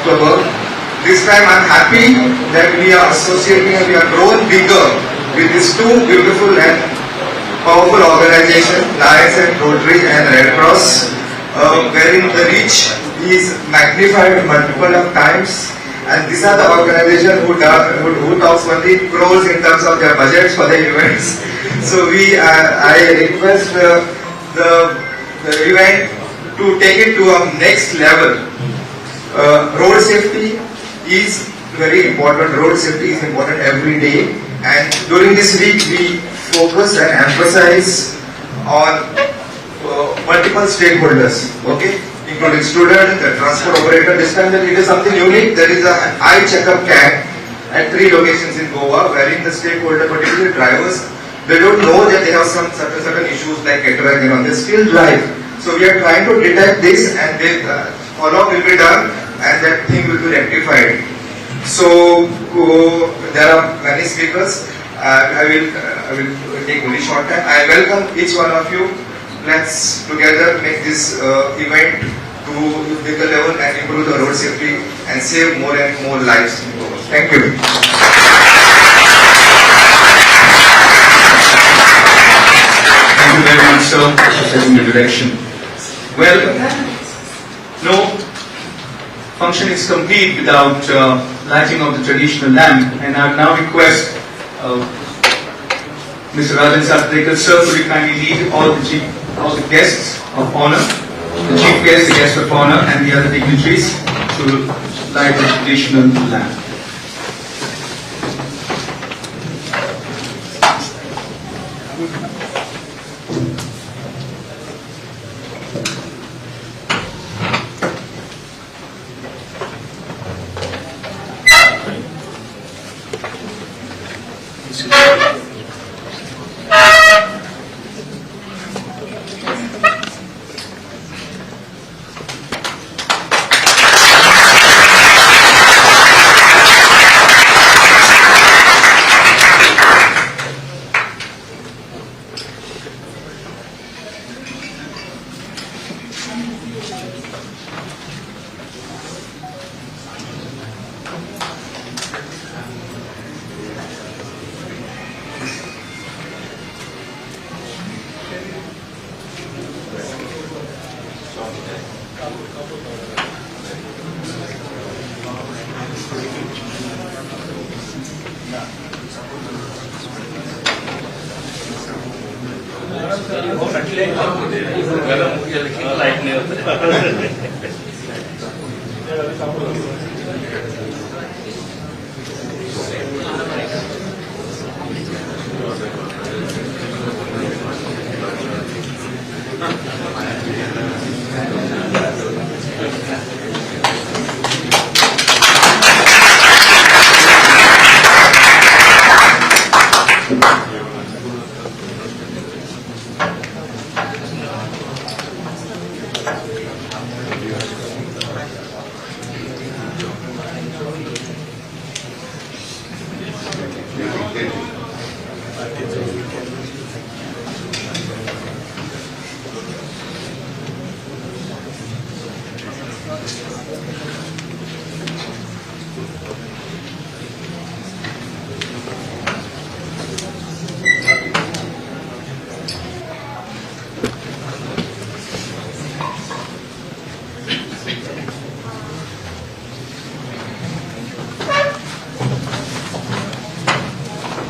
October. This time I'm happy that we are associating and we are grown bigger with these two beautiful and powerful organizations, Lions and Rotary and Red Cross, wherein the reach is magnified multiple of times. And these are the organizations who talks only crores in terms of their budgets for the events. So I request the event to take it to a next level. Road safety is very important. Road safety is important every day. And during this week, we focus and emphasize on multiple stakeholders, okay, including student, the transport operator. This time it is something unique. There is an eye checkup camp at 3 locations in Goa, wherein the stakeholder, particularly drivers, they don't know that they have some certain issues like cataract, they still drive. So we are trying to detect this, and follow-up will be done, and that thing will be rectified. So there are many speakers. I will take only short time. I welcome each one of you. Let's together make this event to bigger level and improve the road safety and save more and more lives. Thank you. Thank you very much, sir, for setting the direction. Well, no function is complete without lighting of the traditional lamp, and I now request Mr. Rajan Satrekar, sir, to kindly lead all the guests of honor, the chief guest, the guest of honor, and the other dignitaries to light the traditional lamp.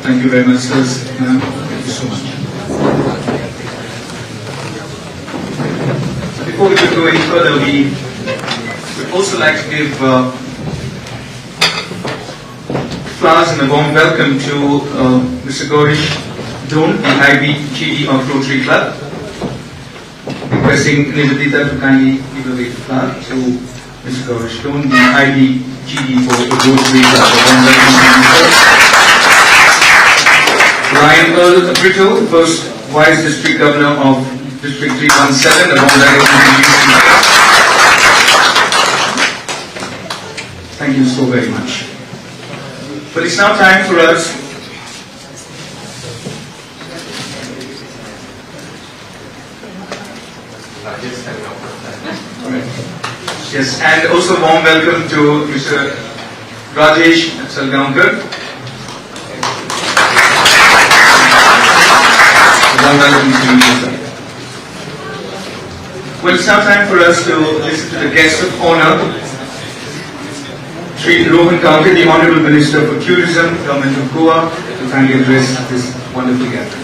Thank you very much, sir. Thank you so much. Before we go any further, we would also like to give flowers and a warm welcome to Mr. Gaurish Don, the IBGD of Rotary Club. Requesting Nivedita to kindly give away the flower to Mr. Gaurish Don, the IBGD for the Rotary Club. A warm welcome to Ryan Earl Brito, first Vice District Governor of District 317, a warm welcome to you. Thank you so very much. But it's now time for us Yes, and also warm welcome to Mr. Rajesh Salgaonkar. Warm welcome to you, sir. Well, it's now time for us to listen to the guest of honor, Sri Konkani, the Honorable Minister for Tourism, Government of Goa, to kindly address this wonderful gathering.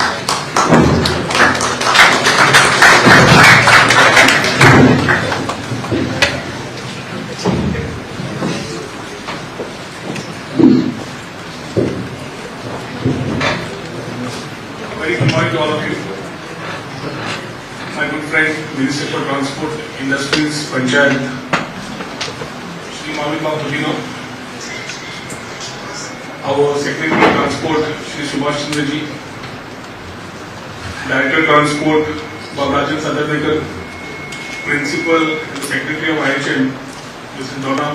Very good morning to all of you. My good friend, Minister for Transport, Industries, Panchayat, Shri Keynote, our Secretary of Transport, Shri Subhash Chandraji, Director of Transport, Babrajan Sadadekar, Principal and Secretary of IHM, Mr. Donna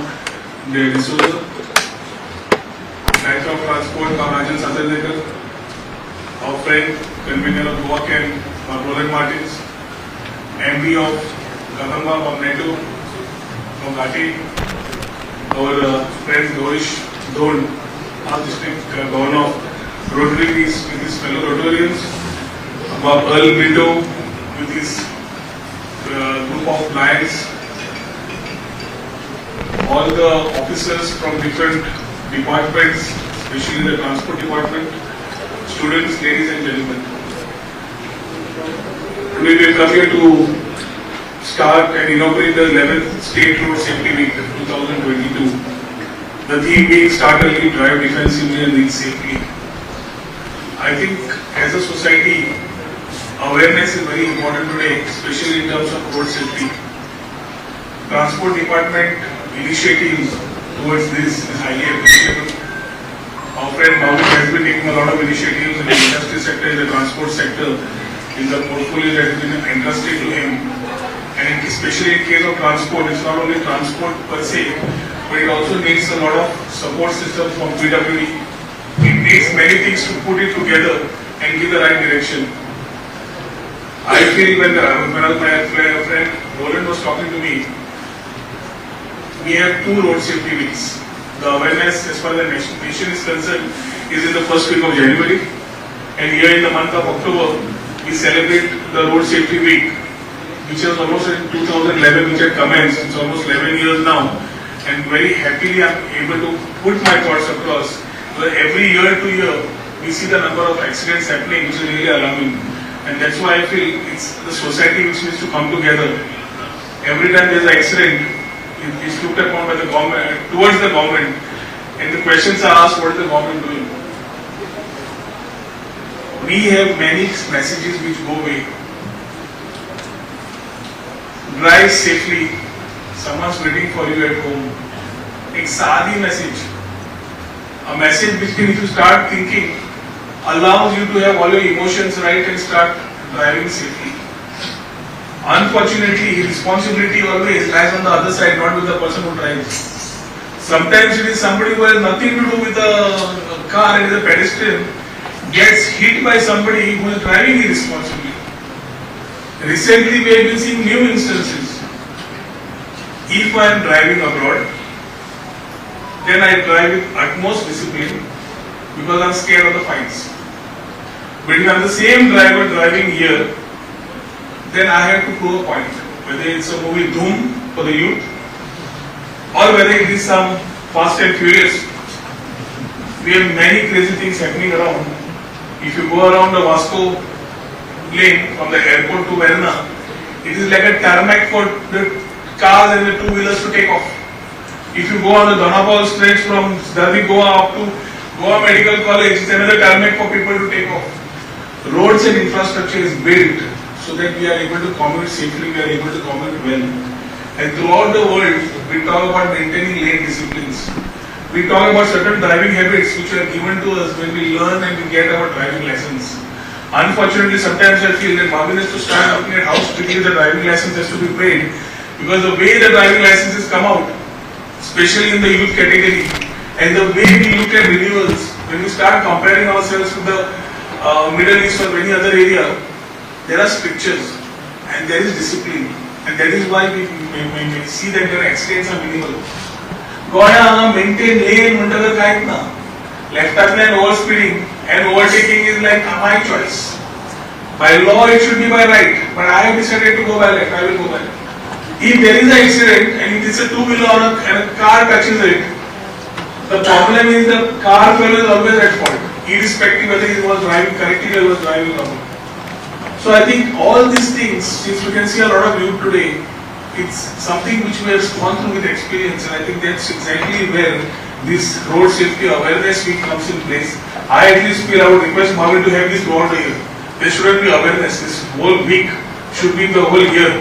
De D'Souza, Director of Transport, Babrajan Sadadekar, our friend, Convener of Goa Ken, Roland Martins, MD of Kadamba of NATO, of Gati, our friend Dorish Dole, our district governor of Rotaries with his fellow Rotarians, Bob Earl Brito with his group of lions, all the officers from different departments, especially the transport department, students, ladies and gentlemen. Today we have come here to start and inaugurate the 11th State Road Safety Week 2022. The theme being Start Early, Drive Defensively and Reach Safely. I think as a society, awareness is very important today, especially in terms of road safety. Transport Department initiative towards this is highly appreciable. Our friend Babu has been taking a lot of initiatives in the industry sector, in the transport sector, in the portfolio that has been entrusted to him. And especially in case of transport, it's not only transport per se, but it also needs a lot of support system from PWD. It needs many things to put it together and give the right direction. I feel when my friend Roland was talking to me, we have 2 road safety weeks. The awareness as far as the nation is concerned is in the first week of January, and here in the month of October we celebrate the Road Safety Week, which was almost in 2011, which had commenced. It's almost 11 years now, and very happily I am able to put my thoughts across. Because every year to year we see the number of accidents happening, which is really alarming, and that's why I feel it's the society which needs to come together. Every time there is an accident, it's looked upon by the government, towards the government, and the questions are asked, what is the government doing? We have many messages which go away. Drive safely, someone's waiting for you at home. It's a message. A message which, if you start thinking, allows you to have all your emotions right and start driving safely. Unfortunately, responsibility always lies on the other side, not with the person who drives. Sometimes it is somebody who has nothing to do with the car and is a pedestrian, gets hit by somebody who is driving irresponsibly. Recently, we have been seeing new instances. If I am driving abroad, then I drive with utmost discipline because I am scared of the fines. But if I am the same driver driving here, then I have to prove a point. Whether it's a movie Doom for the youth, or whether it is some Fast and Furious. We have many crazy things happening around. If you go around the Vasco lane from the airport to Verna, it is like a tarmac for the cars and the two-wheelers to take off. If you go on the Donapal stretch from Dardi Goa up to Goa Medical College, it's another tarmac for people to take off. Roads and infrastructure is built so that we are able to commute safely, we are able to commute well. And throughout the world, we talk about maintaining lane disciplines. We talk about certain driving habits which are given to us when we learn and we get our driving license. Unfortunately, sometimes I feel that Marvin has to start looking at how strictly the driving license has to be paid, because the way the driving licenses come out, especially in the youth category, and the way we look at renewals, when we start comparing ourselves with the Middle East or any other area, there are strictures and there is discipline. and that is why we see that their accidents are minimal. Goya maintain lane म्हणतात काय ना, लेफ्टातल्यान over speeding and overtaking is like my choice. By law it should be by right, but I have decided to go by left. I will go by left. If there is an accident and it is a two-wheeler and a car touches it, the problem is the car fellow is always at fault, irrespective whether he was driving correctly or was driving wrongly. So I think all these things, since we can see a lot of youth today, it's something which we have gone through with experience, and I think that's exactly where this road safety awareness week comes in place. I at least feel I would request Marvin to have this throughout the year. There shouldn't be awareness. This whole week should be the whole year.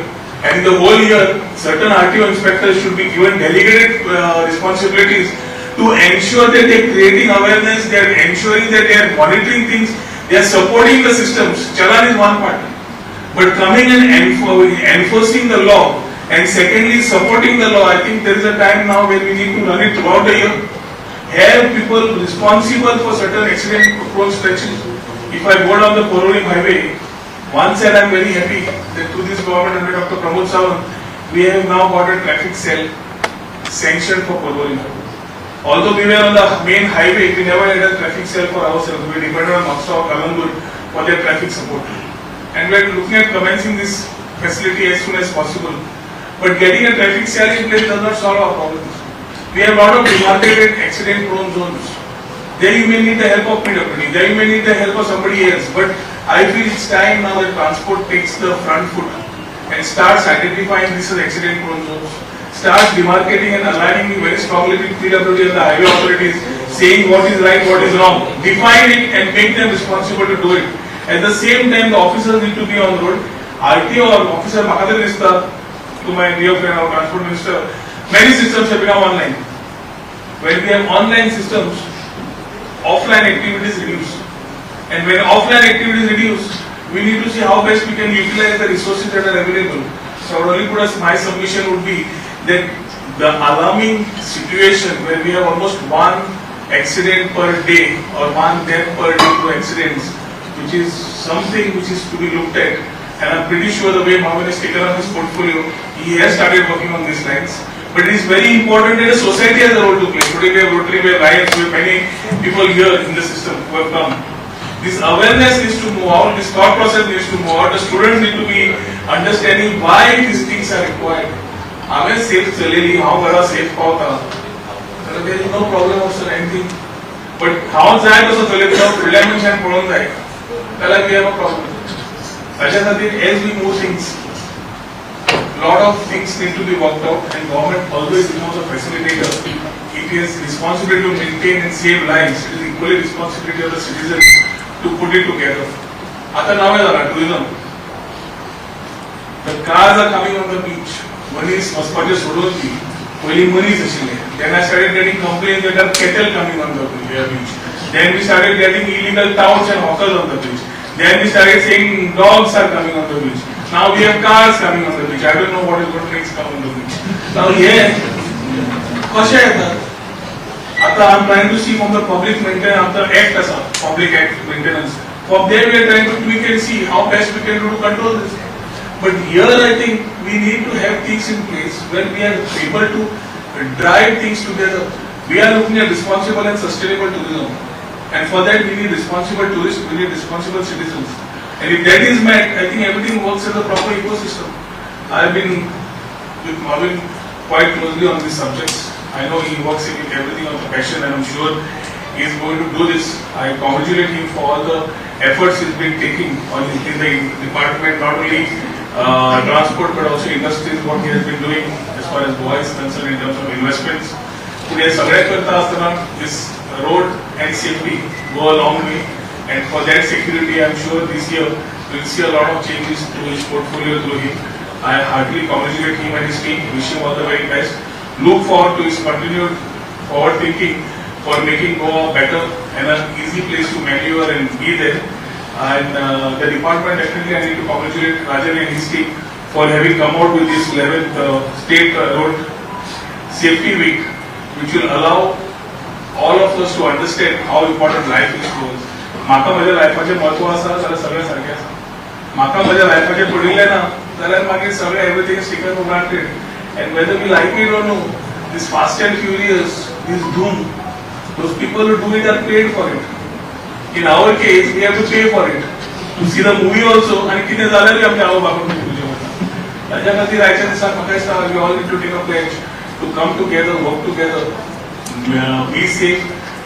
And in the whole year, certain RTO inspectors should be given delegated responsibilities to ensure that they are creating awareness, they are ensuring that they are monitoring things, they are supporting the systems. Challan is one part. But coming and enforcing the law, and secondly supporting the law, I think there is a time now where we need to run it throughout the year. Have people responsible for certain accident-prone stretches. If I go down the Koroni highway, once and I am very happy that through this government under Dr. Pramod Sawant, we have now got a traffic cell sanctioned for Koroni. Although we were on the main highway, we never had a traffic cell for ourselves. We depended on Maxta or Kalangur for their traffic support. And we are looking at commencing this facility as soon as possible. But getting a traffic cell in place does not solve our problems. We have a lot of demarcated accident-prone zones. There you may need the help of PWD, there you may need the help of somebody else. But I feel it's time now that transport takes the front foot and starts identifying these as accident-prone zones. Starts demarcating and aligning very strongly with PWD and the highway authorities, saying what is right, what is wrong. Define it and make them responsible to do it. At the same time, the officers need to be on the road. RTO or officer Mahadar Nista, to my dear friend, our transport minister, many systems have become online. When we have online systems, offline activities reduce. And when offline activities reduce, we need to see how best we can utilize the resources that are available. So I would only put as my submission would be that the alarming situation where we have almost one accident per day or one death per day through accidents, which is something which is to be looked at. And I'm pretty sure the way Marvin has taken up his portfolio, he has started working on these lines. But it is very important that the society has a role to play. Today we have Rotary, we have Lions, we have many people here in the system who have come. This awareness needs to move out, this thought process needs to move out, the students need to be understanding why these things are required. हमें safe चलेगी, how बड़ा safe पाव था. There is no problem of anything. But how जाए तो चले तो fielder में शायद पढ़ों जाए. कल भी है problem. Ajay, as we move things, lot of things need to be worked out, and government always becomes a facilitator. It is responsibility to maintain and save lives. It is equally responsibility of the citizens to put it together. After now, tourism. The cars are coming on the beach. Money is purchased Rodolfi. Only money is actually. Then I started getting complaints that there are cattle coming on the beach. Then we started getting illegal touts and hawkers on the beach. Then we started saying dogs are coming on the beach. Now we have cars coming on the beach. I don't know what is going to next come on the beach. Now here, I'm trying to see from the public maintenance, after act as a public act maintenance. From there we are trying to tweak and see how best we can do to control this. But here I think we need to have things in place where we are able to drive things together. We are looking at responsible and sustainable tourism. And for that we need responsible tourists, we need responsible citizens. And if that is met, I think everything works as a proper ecosystem. I have been with Marvin quite closely on these subjects. I know he works with everything on the passion, and I'm sure he is going to do this. I congratulate him for all the efforts he's been taking in the department, not only transport but also industries, what he has been doing as far as Goa is concerned in terms of investments. Today, this road and safety go a long way, and for that security, I'm sure this year we'll see a lot of changes to his portfolio through him. I heartily congratulate him and his team, wish him all the very best. Look forward to his continued forward thinking for making Goa better and an easy place to maneuver and be there. And the department, definitely I need to congratulate Rajan and his team for having come out with this 11th State Road Safety Week, which will allow all of us to understand how important life is to us. म्हाका माझ्या लायफाचे महत्व आसा जाल्यार सगळे सारखे आसा. म्हाका माझ्या लायफाचे पडिल्ले ना everything is taken for granted. And whether we like it or no, this Fast and Furious is doomed. Those people who do it are paid for it. In our case, we have to pay for it. To see the movie also, and we all need to take a pledge to come together, work together, be safe,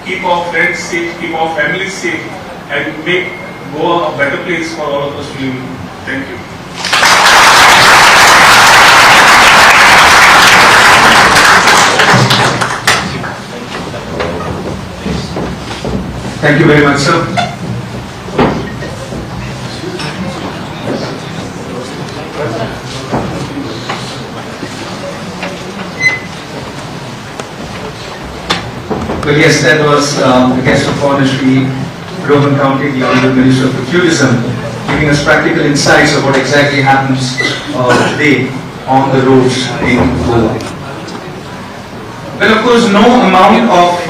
keep our friends safe, keep our families safe, and make Goa a better place for all of us to live in. Thank you. Thank you very much, sir. Well, yes, that was the guest of honor, Shri Rohan County, the Honorable Minister for Tourism, giving us practical insights of what exactly happens today on the roads in Goa. Well, of course, no amount of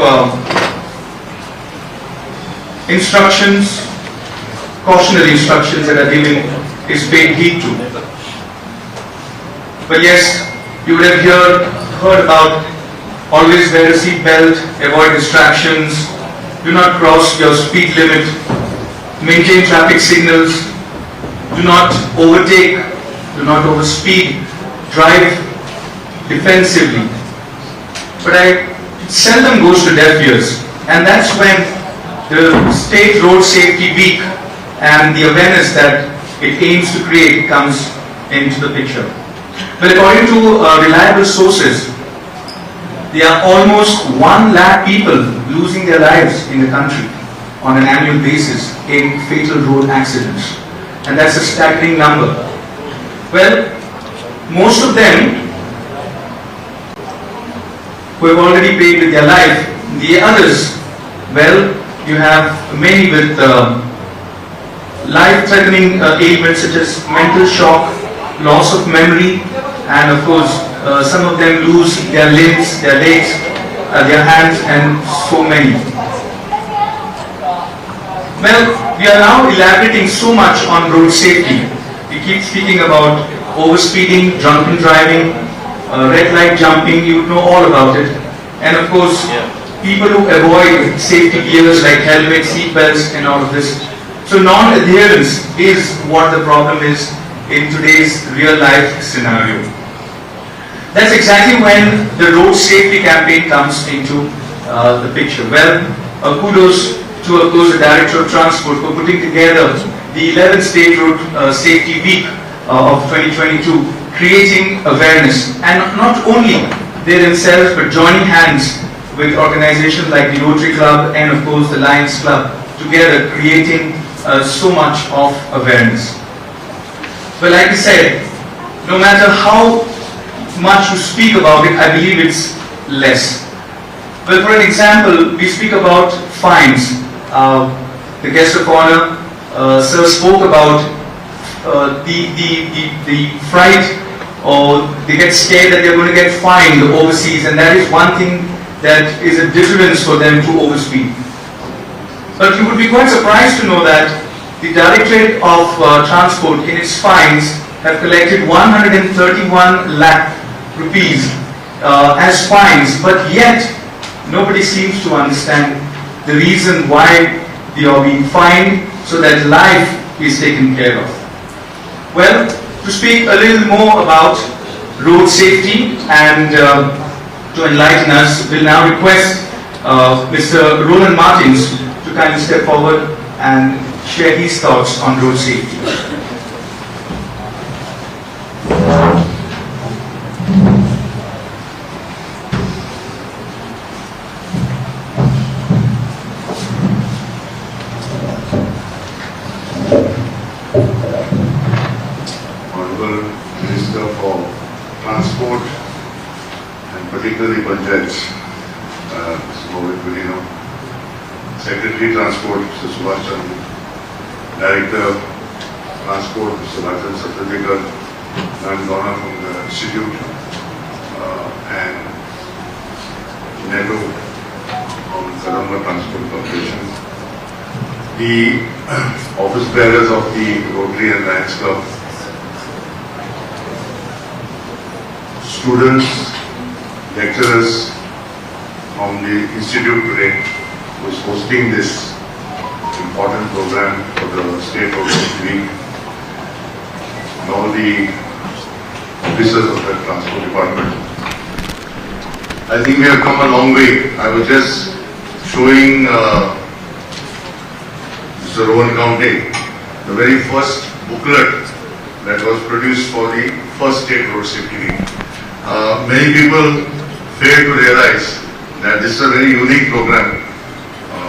instructions, cautionary instructions that are given is paid heed to. But yes, you would have heard about always wear a seat belt, avoid distractions, do not cross your speed limit, maintain traffic signals, do not overtake, do not overspeed, drive defensively. But it seldom goes to deaf ears, and that's when the State Road Safety Week and the awareness that it aims to create comes into the picture. But according to reliable sources, there are almost 1 lakh people losing their lives in the country on an annual basis in fatal road accidents. And that's a staggering number. Well, most of them who have already paid with their life. The others, well, you have many with life-threatening ailments such as mental shock, loss of memory, and of course, some of them lose their limbs, their legs, their hands, and so many. Well, we are now elaborating so much on road safety. We keep speaking about overspeeding, drunken driving, red light jumping, you know all about it. And of course, people who avoid safety gears like helmets, seat belts, and all of this. So non-adherence is what the problem is in today's real-life scenario. That's exactly when the road safety campaign comes into the picture. Well, kudos to, of course, the Director of Transport for putting together the 11th State Road Safety Week of 2022, creating awareness, and not only they themselves, but joining hands with organizations like the Rotary Club and of course the Lions Club, together creating so much of awareness. But like I said, no matter how much you speak about it, I believe it's less. Well, for an example, we speak about fines. The guest of honor, sir, spoke about the fright, or they get scared that they're going to get fined overseas, and that is one thing that is a deterrence for them to overspeed. But you would be quite surprised to know that the Directorate of Transport in its fines have collected 131 lakh rupees as fines, but yet nobody seems to understand the reason why they are being fined, so that life is taken care of. Well, to speak a little more about road safety and to enlighten us, we'll now request Mr. Roland Martins to kindly step forward and share his thoughts on road safety. Honorable Minister for Transport and particularly Panchayats, Mr. Mohammed Gulino, Secretary Transport, Mr. Subhash Chandra, Director Transport, Mr. Rajan Satyadekar, and Donna from the Institute, and Neto from Kadamba Transport Corporation, the office bearers of the Rotary and Lions Club, students, lecturers from the institute today who is hosting this important program for the State Road Safety Week, and all the officers of the Transport Department. I think we have come a long way. I was just showing Mr. Rohan County the very first booklet that was produced for the first State Road Safety Week. Many people fail to realize that this is a very unique program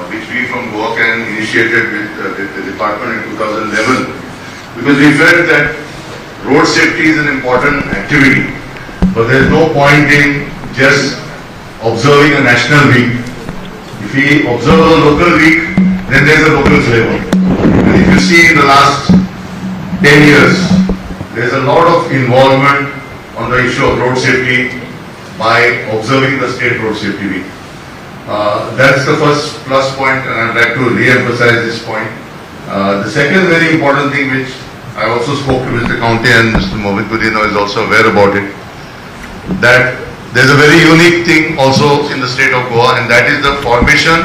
which we from Konkani initiated with the department in 2011, because we felt that road safety is an important activity, but there is no point in just observing a national week. If we observe a local week, then there is a local flavor. And if you see in the last 10 years, there is a lot of involvement on the issue of road safety by observing the State Road Safety Week. That's the first plus point, and I'd like to re-emphasize this point. The second very important thing, which I also spoke to Mr. County and Mr. Mohammed Kudino is also aware about it, that there's a very unique thing also in the state of Goa, and that is the formation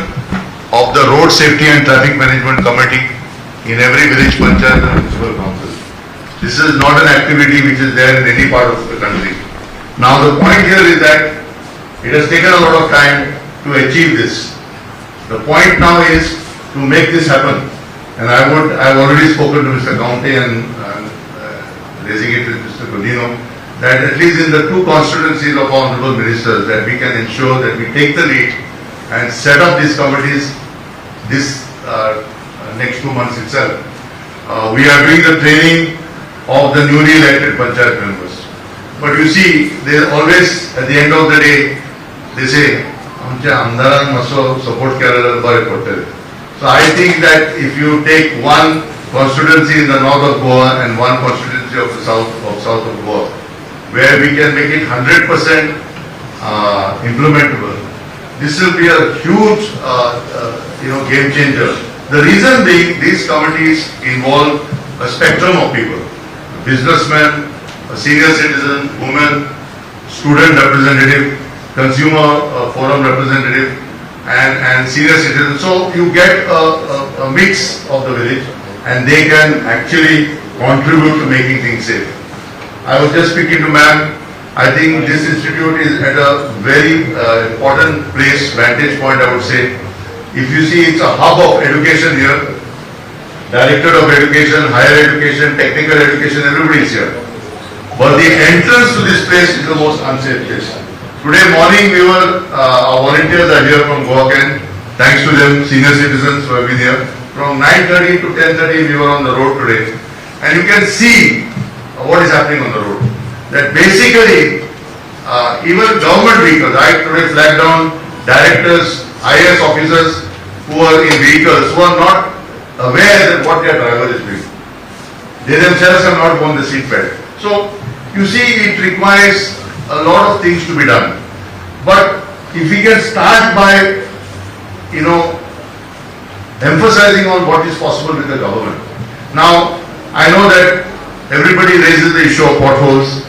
of the Road Safety and Traffic Management Committee in every village panchayat and municipal council. This is not an activity which is there in any part of the country. Now the point here is that it has taken a lot of time to achieve this. The point now is to make this happen. And I've already spoken to Mr. County and raising it with Mr. Kudino, that at least in the two constituencies of honorable ministers, that we can ensure that we take the lead and set up these committees this next 2 months itself. We are doing the training of the newly elected panchayat members. But you see, they always, at the end of the day, they say, आमच्या आमदारांक मातसो support केलो जाल्यार बरें पडटलें. So I think that if you take one constituency in the north of Goa and one constituency of the south of Goa, where we can make it 100% implementable, this will be a huge game changer. The reason being, these committees involve a spectrum of people: businessmen, a senior citizen, women, student representative, consumer forum representative, and senior citizens. So you get a mix of the village, and they can actually contribute to making things safe. I was just speaking to ma'am. I think this institute is at a very important place, vantage point I would say. If you see, it's a hub of education here. Director of Education, Higher Education, Technical Education, everybody is here. But the entrance to this place is the most unsafe place. Today morning our volunteers are here from Konkani. Thanks to them, senior citizens who have been here. From 9:30 to 10:30 we were on the road today. And you can see what is happening on the road. That basically, even government vehicles, I today flagged down directors, IAS officers who are in vehicles who are not aware that what their driver is doing. They themselves have not worn the seat belt. So, you see, it requires a lot of things to be done. But if we can start by, emphasizing on what is possible with the government. Now, I know that everybody raises the issue of potholes.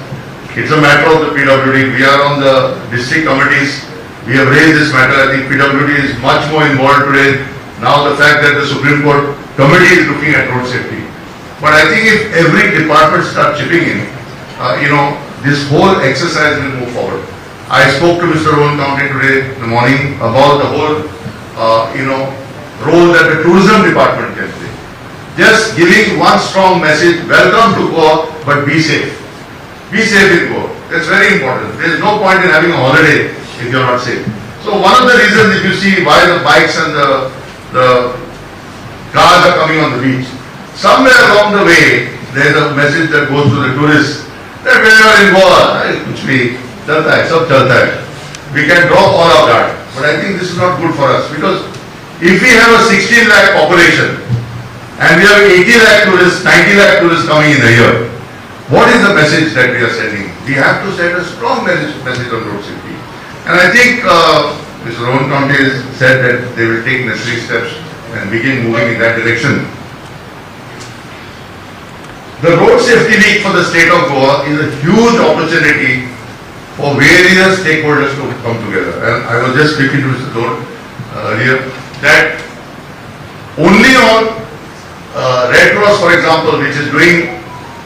It's a matter of the PWD. We are on the district committees. We have raised this matter. I think PWD is much more involved today. Now the fact that the Supreme Court committee is looking at road safety. But I think if every department starts chipping in, this whole exercise will move forward. I spoke to Mr. Rohan County today in the morning about the whole, role that the tourism department can play. Just giving one strong message: welcome to Goa, but be safe. Be safe in Goa. That's very important. There is no point in having a holiday if you are not safe. So one of the reasons, if you see why the bikes and the cars are coming on the beach, somewhere along the way there is a message that goes to the tourists that when you are in Goa, kuch bhi chalta hai, sab chalta hai. We can drop all of that. But I think this is not good for us, because if we have a 16 lakh population and we have 80 lakh tourists, 90 lakh tourists coming in a year, what is the message that we are sending? We have to send a strong message on road safety. And I think Mr. Rohan County has said that they will take necessary steps and begin moving in that direction. The Road Safety Week for the state of Goa is a huge opportunity for various stakeholders to come together. And I was just speaking to Mr. Don earlier that only on Red Cross, for example, which is doing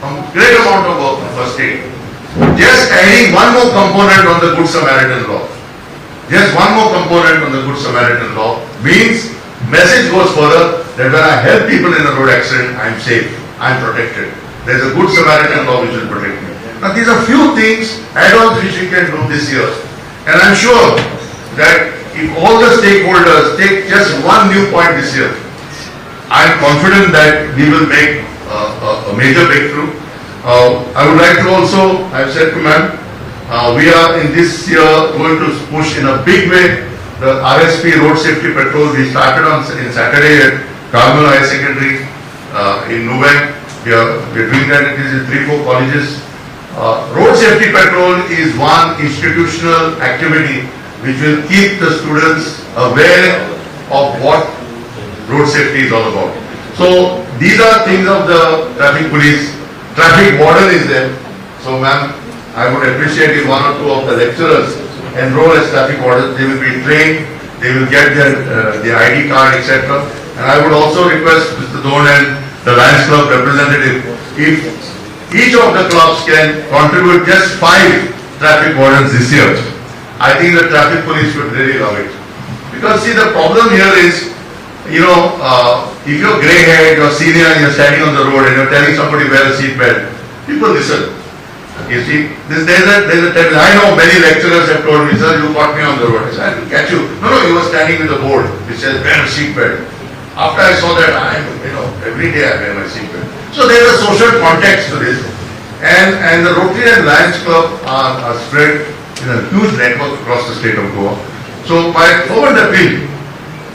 a great amount of work on first aid, just adding one more component on the Good Samaritan law, just one more component on the Good Samaritan law means message goes further that when I help people in a road accident, I'm safe, I'm protected. There's a Good Samaritan law which will protect me. Now these are few things, add-ons which we can do this year. And I'm sure that if all the stakeholders take just one new point this year, I'm confident that we will make a major breakthrough. I would like to also, I've said to ma'am, we are in this year going to push in a big way the RSP Road Safety Patrol. We started on Saturday at Carmel High Secondary in Nuvem. We are doing that in 3-4 colleges. Road Safety Patrol is one institutional activity which will keep the students aware of what road safety is all about. So these are things of the traffic police. Traffic warden is there. So ma'am, I would appreciate if one or two of the lecturers enroll as traffic wardens. They will be trained, they will get their ID card, etc. And I would also request Mr. Don and the Lions Club representative, if each of the clubs can contribute just 5 traffic wardens this year, I think the traffic police would really love it. Because see, the problem here is, you know, if you're grey-haired, you're senior, and you're standing on the road and you're telling somebody wear a seat belt, people listen. You see, there's a tendency. I know many lecturers have told me, sir, you caught me on the road. I said, I didn't catch you. No, you were standing with a board which says wear a seat belt. After I saw that, every day I wear my seat belt. So there's a social context to this. And the Rotary and Lions Club are spread in a huge network across the state of Goa. So my forward appeal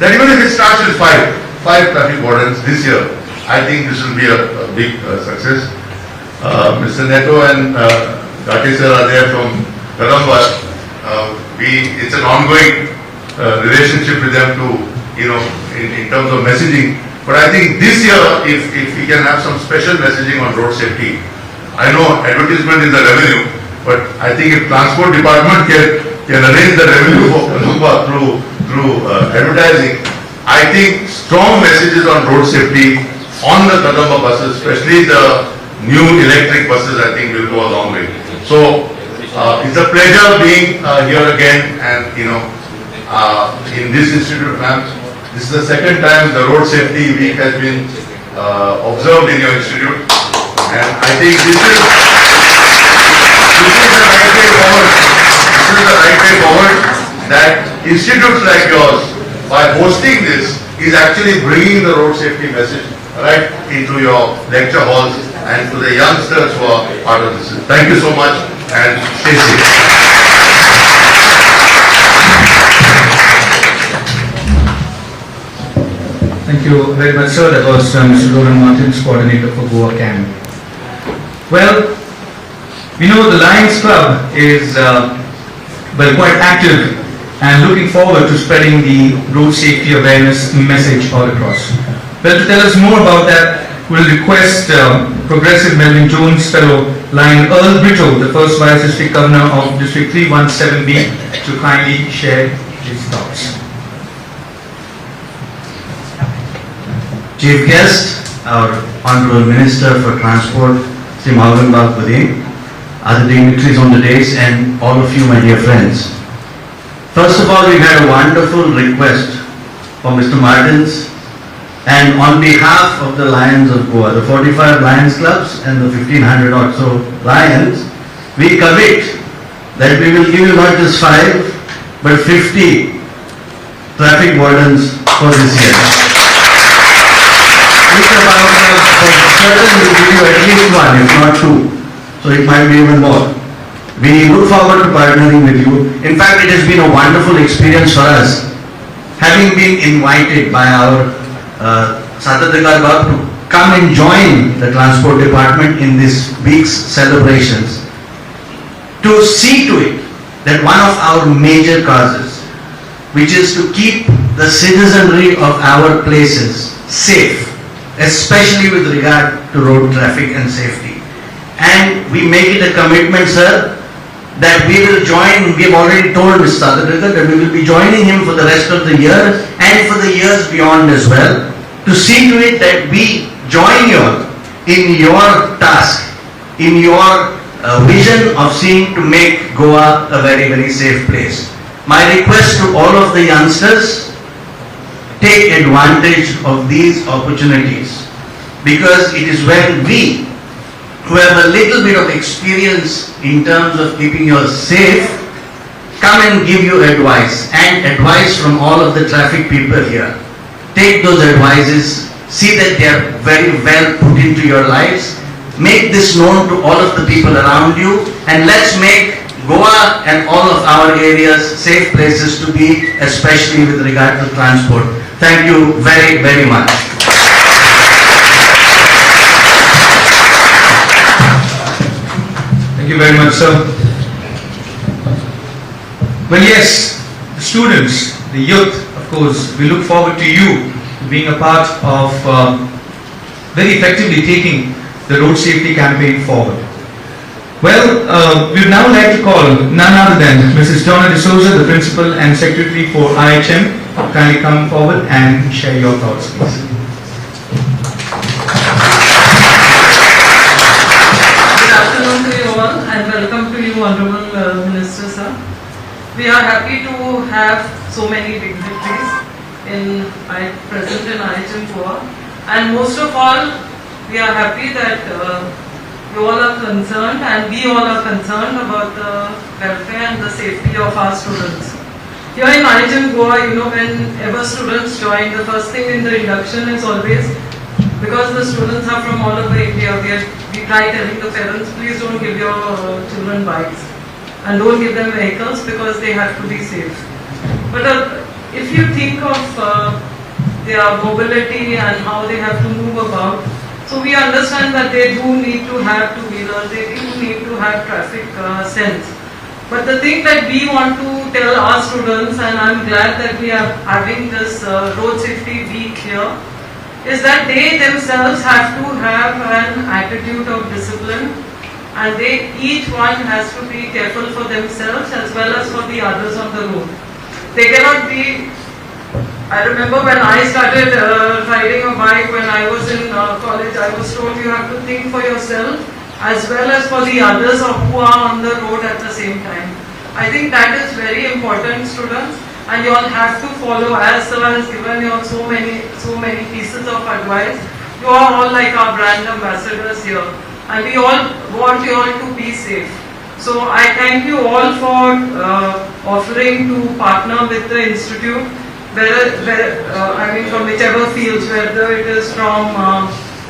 that even if it starts with 5 traffic wardens this year, I think this will be a big success. Mr. Neto and Gati sir are there from Kadamba. It's an ongoing relationship with them to, you know, in terms of messaging. But I think this year, if we can have some special messaging on road safety, I know advertisement is the revenue, but I think if Transport Department can arrange the revenue for Kadamba through advertising, I think strong messages on road safety on the Kadamba buses, especially the new electric buses, I think will go a long way. So it's a pleasure being here again, and you know, in this institute, ma'am. This is the second time the Road Safety Week has been observed in your institute, and I think this is the right way forward. This is the right way forward. That institutes like yours, by hosting this, is actually bringing the road safety message right into your lecture halls and to the youngsters who are part of this. Thank you so much and stay safe. Thank you very much, sir. That was Mr. Roland Martins, coordinator for Goa Camp. Well, we know the Lions Club is quite active and looking forward to spreading the road safety awareness message all across. Well, to tell us more about that, we'll request Progressive Melvin Jones Fellow Lion Earl Britto, the first Vice District Governor of District 317B, to kindly share his thoughts. Chief Guest, our Honorable Minister for Transport, Sri Malvin Bagpudi, other dignitaries on the dais, and all of you, my dear friends. First of all, we had a wonderful request for Mr. Martins, and on behalf of the Lions of Goa, the 45 Lions Clubs and the 1500 or so Lions, we commit that we will give you not just 5, but 50 traffic wardens for this year. Each of our clubs for certain will give you at least 1, if not 2. So it might be even more. We look forward to partnering with you. In fact, it has been a wonderful experience for us, having been invited by our Satadikar Bab to come and join the Transport Department in this week's celebrations, to see to it that one of our major causes, which is to keep the citizenry of our places safe, especially with regard to road traffic and safety. And we make it a commitment, sir, that we will join. We have already told Mr. Adhikar that we will be joining him for the rest of the year and for the years beyond as well, to see to it that we join you in your task, in your vision of seeing to make Goa a very, very safe place. My request to all of the youngsters, take advantage of these opportunities, because it is when we, who have a little bit of experience in terms of keeping you safe, come and give you advice, and advice from all of the traffic people here. Take those advices, see that they are very well put into your lives, make this known to all of the people around you, and let's make Goa and all of our areas safe places to be, especially with regard to transport. Thank you very, very much. Thank you very much, sir. Well, yes, the students, the youth, of course, we look forward to you being a part of very effectively taking the road safety campaign forward. Well, we would now like to call none other than Mrs. Donna D'Souza, the Principal and Secretary for IHM. Kindly come forward and share your thoughts, please. Good afternoon to you all, and welcome to you, Honorable Minister Sir. We are happy to have so many dignitaries present in IHM Goa, and most of all, we are happy that you all are concerned, and we all are concerned about the welfare and the safety of our students. Here in IHM Goa, whenever students join, the first thing in the induction is always, because the students are from all over India, we try telling the parents, please don't give your children bikes and don't give them vehicles because they have to be safe. But if you think of their mobility and how they have to move about, so we understand that they do need to have two-wheelers, they do need to have traffic sense. But the thing that we want to tell our students, and I'm glad that we are having this road safety week here, is that they themselves have to have an attitude of discipline, and each one has to be careful for themselves as well as for the others on the road. They cannot be. I remember when I started riding a bike when I was in college, I was told you have to think for yourself as well as for the others who are on the road at the same time. I think that is very important, students, and you all have to follow, as sir has given you all so many pieces of advice. You are all like our brand ambassadors here, and we all want you all to be safe. So I thank you all for offering to partner with the institute. From whichever fields, whether it is from,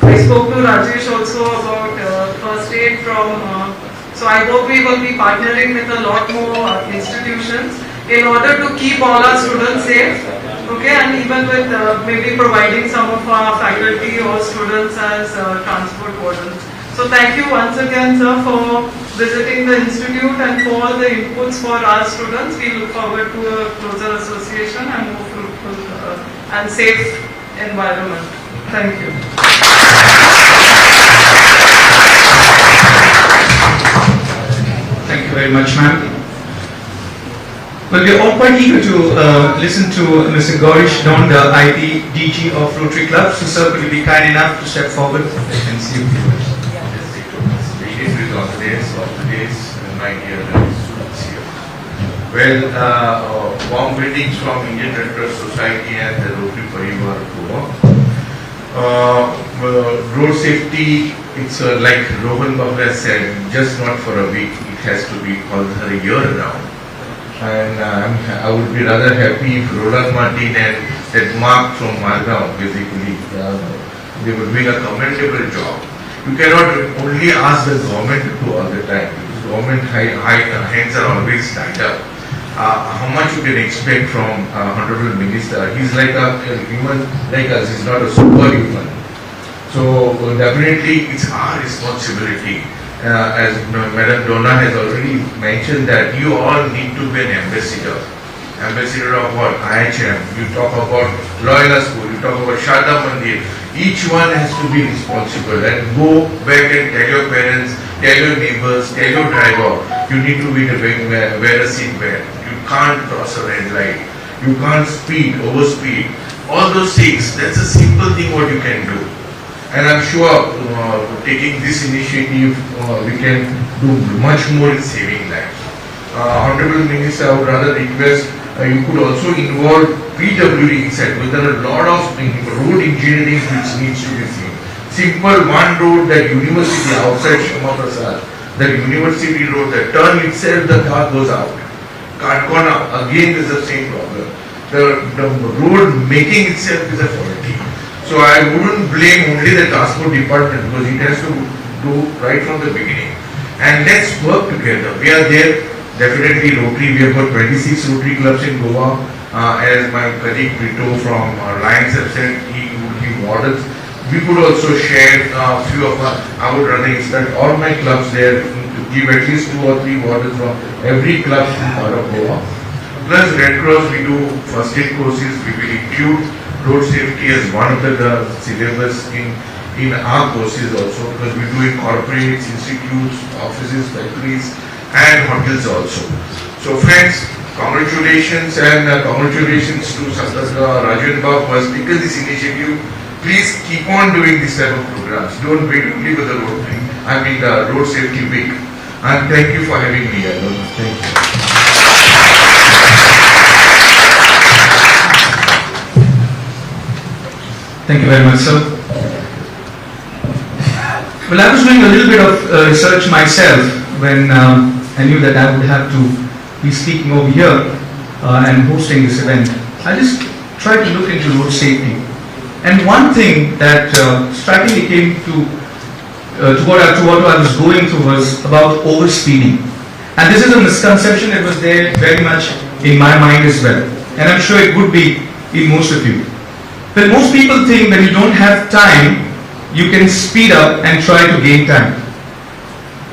I spoke to Rajesh also about first aid so I hope we will be partnering with a lot more institutions in order to keep all our students safe, okay, and even with maybe providing some of our faculty or students as transport wardens. So thank you once again, sir, for visiting the institute and for all the inputs for our students. We look forward to a closer association and more fruitful and safe environment. Thank you. Thank you very much, ma'am. Well, we are all quite eager to listen to Mr. Gaurish Don, the IT DG of Rotary Club. So, sir, could you be kind enough to step forward and see you? My dear students here. Well, warm greetings from Indian Red Cross Society and the Rotary Parivar Goa. Road safety, it's like Rohan Babla said, just not for a week, it has to be called a year round. And I would be rather happy if Roland Martin and that Mark from Malgaon, basically, they were doing a commendable job. You cannot only ask the government to do all the time, because government hands are always tied up. How much you can expect from Honorable Minister? He's like a human like us, he's not a superhuman. So definitely it's our responsibility. As Madam Donna has already mentioned, that you all need to be an ambassador. Ambassador of what? IHM. You talk about Loyola School, you talk about Sharda Mandir. Each one has to be responsible and go back and tell your parents, tell your neighbors, tell your driver You need to wear a seat belt. You can't cross a red light. You can't speed, overspeed. All those things, that's a simple thing what you can do. And I'm sure taking this initiative, we can do much more in saving lives. Honorable Minister, I would rather request you could also involve PWD inside, because there are a lot of road engineering which needs to be seen. Simple one road, that university outside Shama Prasad, that university road, that turn itself, the car goes out. Can't go now. Again, is the same problem. The road making itself is a faulty. So I wouldn't blame only the transport department, because it has to do right from the beginning. And let's work together. We are there. Definitely Rotary, we have got 26 Rotary clubs in Goa. As my colleague Vito from Lions have said, he would give models. We could also share a few of I would rather inspect all my clubs there to give at least 2 or 3 models from every club in part of Goa. Plus Red Cross, we do first aid courses. We will include road safety as one of the syllabus in our courses also, because we do in corporates, institutes, offices, factories, and hotels also. So friends, congratulations, and congratulations to Rajan Babu who has taken this initiative. Please keep on doing this type of programs. Don't wait only for the road thing. I mean the road safety week. And thank you for having me here. Thank you. Thank you very much, sir. Well, I was doing a little bit of research myself when I knew that I would have to be speaking over here and hosting this event. I just tried to look into road safety. And one thing that strikingly came to what I was going through was about overspeeding. And this is a misconception that was there very much in my mind as well. And I'm sure it would be in most of you. But most people think when you don't have time, you can speed up and try to gain time.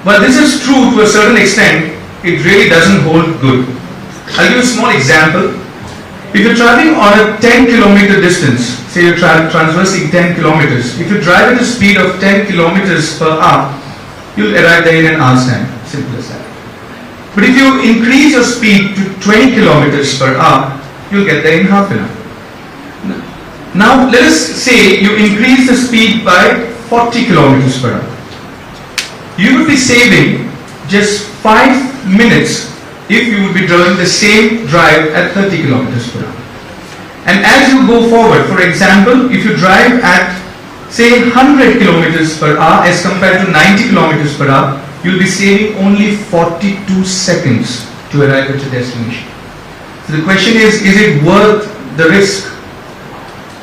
Well, this is true to a certain extent. It really doesn't hold good. I'll give a small example. If you're traveling on a 10-kilometer distance, say you're traversing 10 kilometers, if you drive at a speed of 10 kilometers per hour, you'll arrive there in an hour's time. Simple as that. But if you increase your speed to 20 kilometers per hour, you'll get there in half an hour. Now, let us say you increase the speed by 40 kilometers per hour. You would be saving just 5 minutes if you would be driving the same drive at 30 kilometers per hour. And as you go forward, for example, if you drive at say 100 kilometers per hour as compared to 90 kilometers per hour, you'll be saving only 42 seconds to arrive at your destination. So the question is it worth the risk?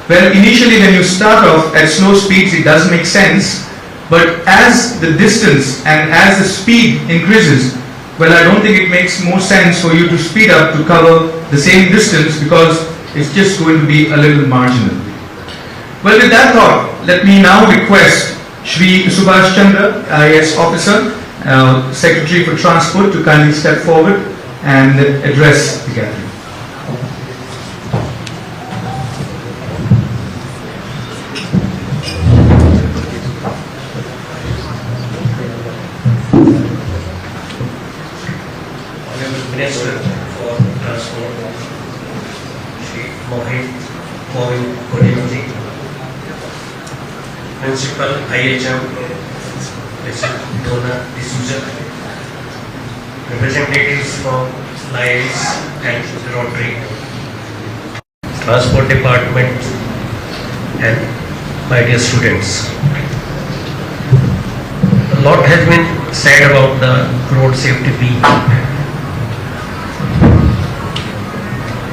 Well, initially when you start off at slow speeds, it does make sense, but as the distance and as the speed increases, well, I don't think it makes more sense for you to speed up to cover the same distance, because it's just going to be a little marginal. Well, with that thought, let me now request Shri Subhash Chandra, IAS Officer, Secretary for Transport, to kindly step forward and address the gathering. Minister for Transport, Shri Mohit Kodimji, Principal IHM, Mr. Dona D'Souza, representatives from Lions and Rotary, Transport Department, and my dear students. A lot has been said about the road safety week.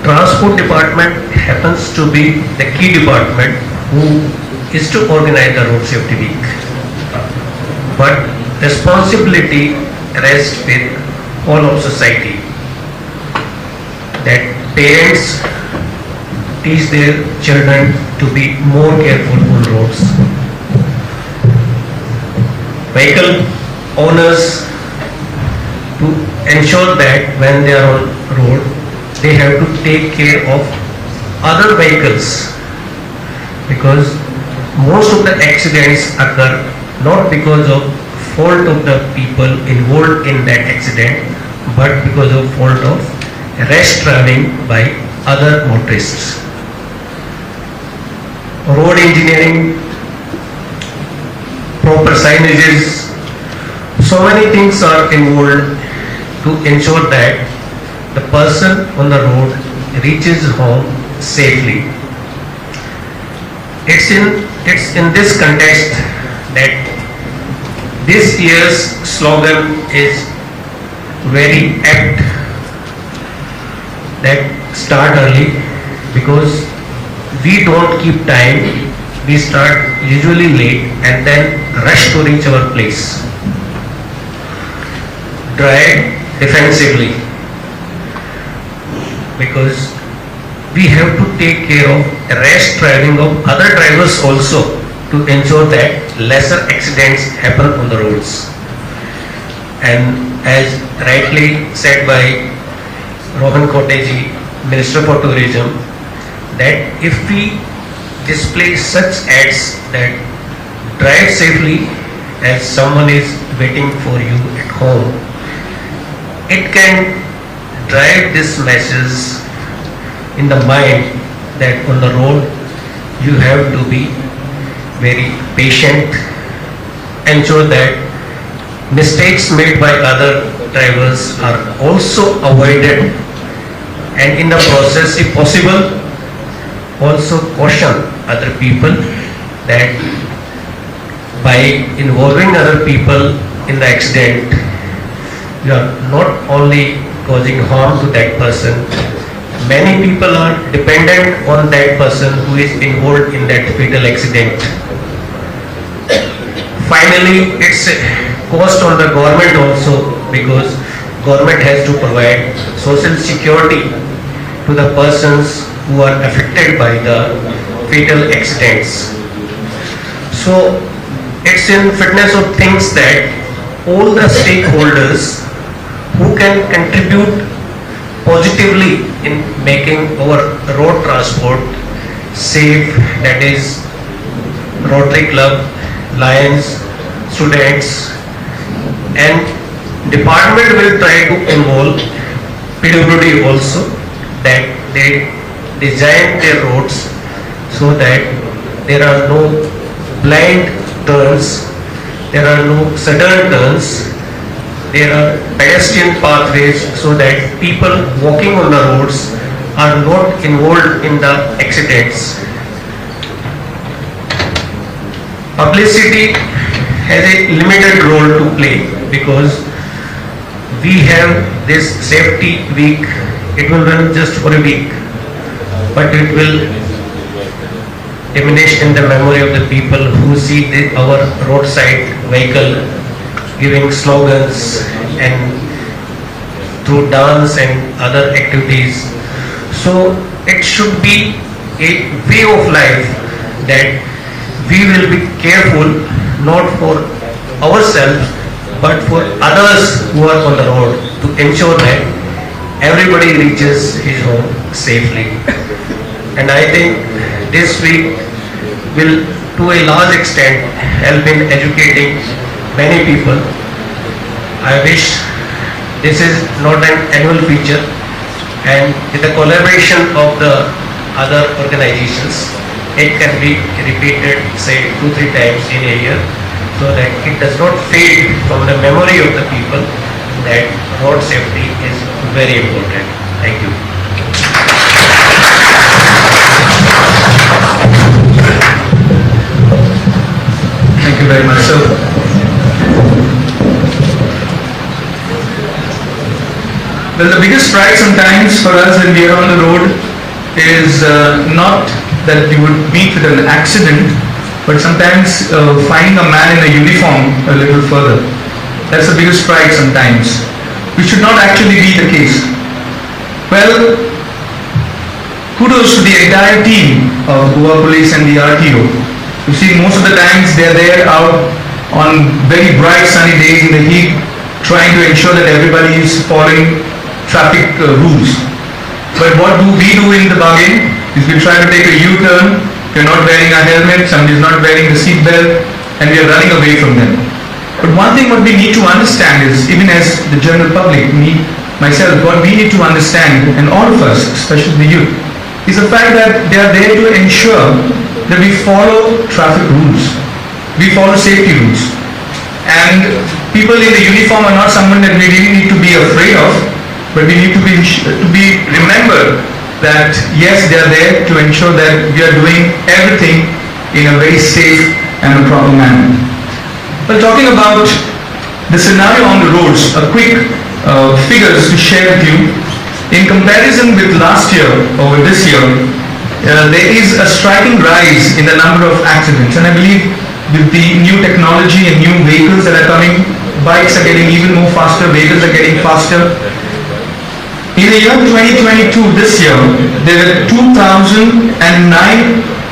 Transport Department happens to be the key department who is to organize the road safety week. But responsibility rests with all of society. That parents teach their children to be more careful on roads. Vehicle owners to ensure that when they are on road, they have to take care of other vehicles, because most of the accidents occur not because of fault of the people involved in that accident, but because of fault of rash driving by other motorists. Road engineering, proper signages, so many things are involved to ensure that the person on the road reaches home safely. It's in this context that this year's slogan is very apt, that start early, because we don't keep time, we start usually late and then rush to reach our place. Drive defensively, because we have to take care of rash driving of other drivers also, to ensure that lesser accidents happen on the roads. And as rightly said by Rohan Koteji, Minister for Tourism, that if we display such ads that drive safely as someone is waiting for you at home, it can drive this message in the mind that on the road you have to be very patient, ensure that mistakes made by other drivers are also avoided, and in the process, if possible, also caution other people that by involving other people in the accident, you are not only causing harm to that person, many people are dependent on that person who is involved in that fatal accident. Finally, it's a cost on the government also, because government has to provide social security to the persons who are affected by the fatal accidents. So it's in fitness of things that all the stakeholders who can contribute positively in making our road transport safe, that is Rotary Club, Lions, students, and department will try to involve PWD also, that they design their roads so that there are no blind turns, there are no sudden turns, there are pedestrian pathways so that people walking on the roads are not involved in the accidents. Publicity has a limited role to play, because we have this safety week. It will run just for a week, but it will diminish in the memory of the people who see our roadside vehicle giving slogans and through dance and other activities. So it should be a way of life that we will be careful, not for ourselves but for others who are on the road, to ensure that everybody reaches his home safely. And I think this week will to a large extent help in educating many people. I wish this is not an annual feature, and with the collaboration of the other organizations, it can be repeated, say 2-3 times in a year, so that it does not fade from the memory of the people that road safety is very important. Thank you. Thank you very much, sir. Well, the biggest pride sometimes for us when we are on the road is not that you would meet with an accident, but sometimes finding a man in a uniform a little further. That's the biggest pride sometimes, which should not actually be the case. Well, kudos to the entire team of Goa Police and the RTO. You see, most of the times they are there out on very bright sunny days in the heat, trying to ensure that everybody is following traffic rules. But what do we do in the bargain? Is we try to take a U-turn, we're not wearing a helmet, somebody is not wearing the seat belt, and we are running away from them. But one thing what we need to understand is, even as the general public, myself, what we need to understand, and all of us, especially the youth, is the fact that they are there to ensure that we follow traffic rules, we follow safety rules. And people in the uniform are not someone that we really need to be afraid of, but we need to be remember that yes, they are there to ensure that we are doing everything in a very safe and a proper manner. Well, talking about the scenario on the roads, a quick figures to share with you. In comparison with last year or this year, there is a striking rise in the number of accidents, and I believe with the new technology and new vehicles that are coming, bikes are getting even more faster, vehicles are getting faster. In the year 2022, this year, there were 2,009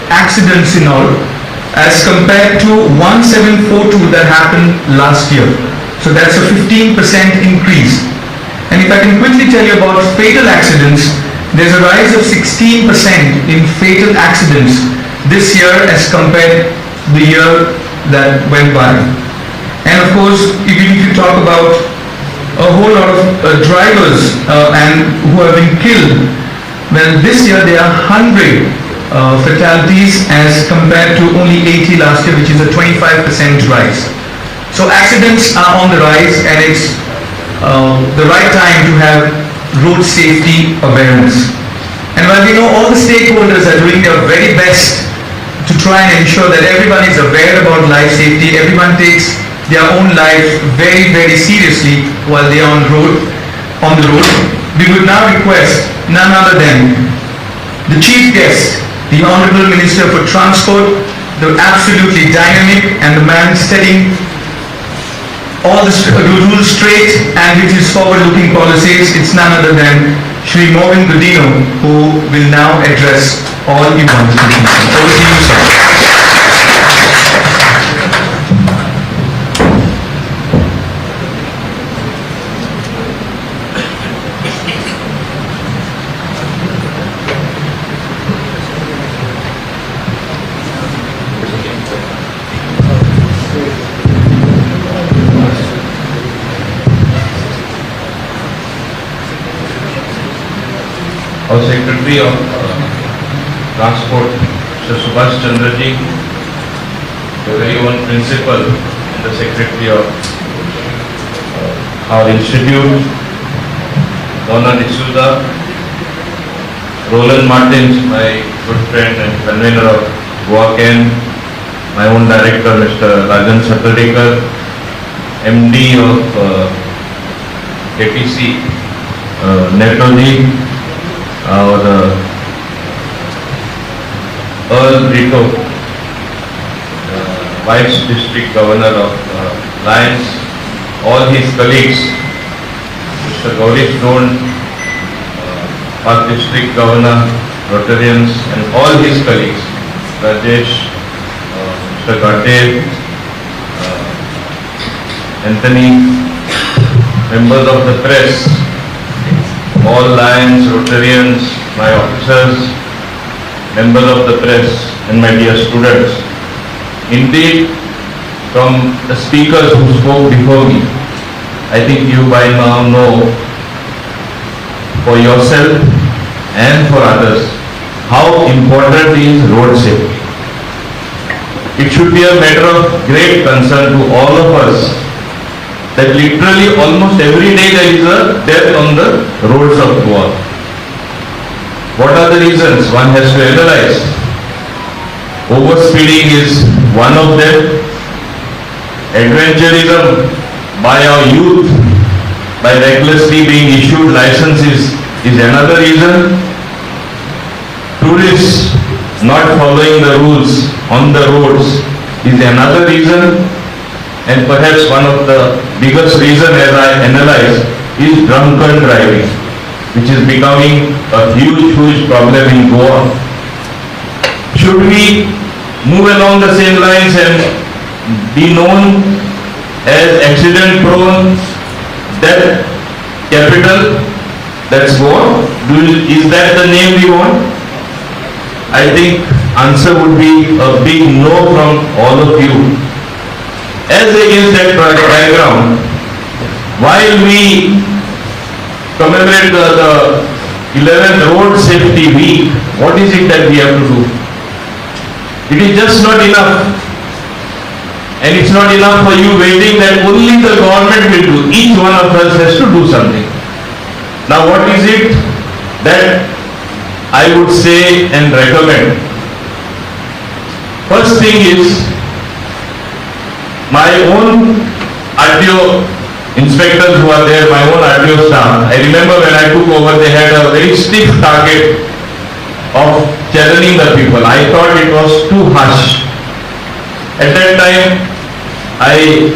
accidents in all, as compared to 1,742 that happened last year. So that's a 15% increase. And if I can quickly tell you about fatal accidents, there's a rise of 16% in fatal accidents this year as compared to the year that went by. And of course, even if you talk about a whole lot of drivers and who have been killed, well, this year there are 100 fatalities as compared to only 80 last year, which is a 25% rise. So accidents are on the rise, and it's the right time to have road safety awareness. And while we know all the stakeholders are doing their very best to try and ensure that everyone is aware about life safety, everyone takes their own life very, very seriously while they are on the road, we would now request none other than the chief guest, the Honorable Minister for Transport, the absolutely dynamic and the man setting all the rules straight and with his forward-looking policies. It's none other than Shri Mohan Godino, who will now address all you want to do. Over to you, sir. Our Secretary of Transport, Mr. Subhash Chandraji, the very own principal and the Secretary of our institute, Donna D'Souza, Roland Martins, my good friend and convener of Goa-Ken, my own director, Mr. Rajan Satadekar, MD of KTC, Netoji, our Earl Brito, Vice District Governor of Lions, all his colleagues, Mr. Gauri Stone, Park District Governor, Rotarians, and all his colleagues, Rajesh, Mr. Gatev, Anthony, members of the press, all Lions, Rotarians, my officers, members of the press, and my dear students. Indeed, from the speakers who spoke before me, I think you by now know for yourself and for others how important is road safety. It should be a matter of great concern to all of us that literally almost every day there is a death on the roads of Goa. What are the reasons? One has to analyze. Overspeeding is one of them. Adventurism by our youth, by recklessly being issued licenses, is another reason. Tourists not following the rules on the roads is another reason. And perhaps one of the biggest reasons, as I analyze, is drunken driving, which is becoming a huge problem in Goa. Should we move along the same lines and be known as accident prone death capital? That's Goa. Is that the name we want? I think answer would be a big no from all of you. As against that background, while we commemorate the 11th Road Safety Week, what is it that we have to do? It is just not enough. And it's not enough for you waiting that only the government will do. Each one of us has to do something. Now what is it that I would say and recommend? First thing is, my own RTO inspectors who are there, my own RTO staff, I remember when I took over, they had a very stiff target of challenging the people. I thought it was too harsh. At that time, I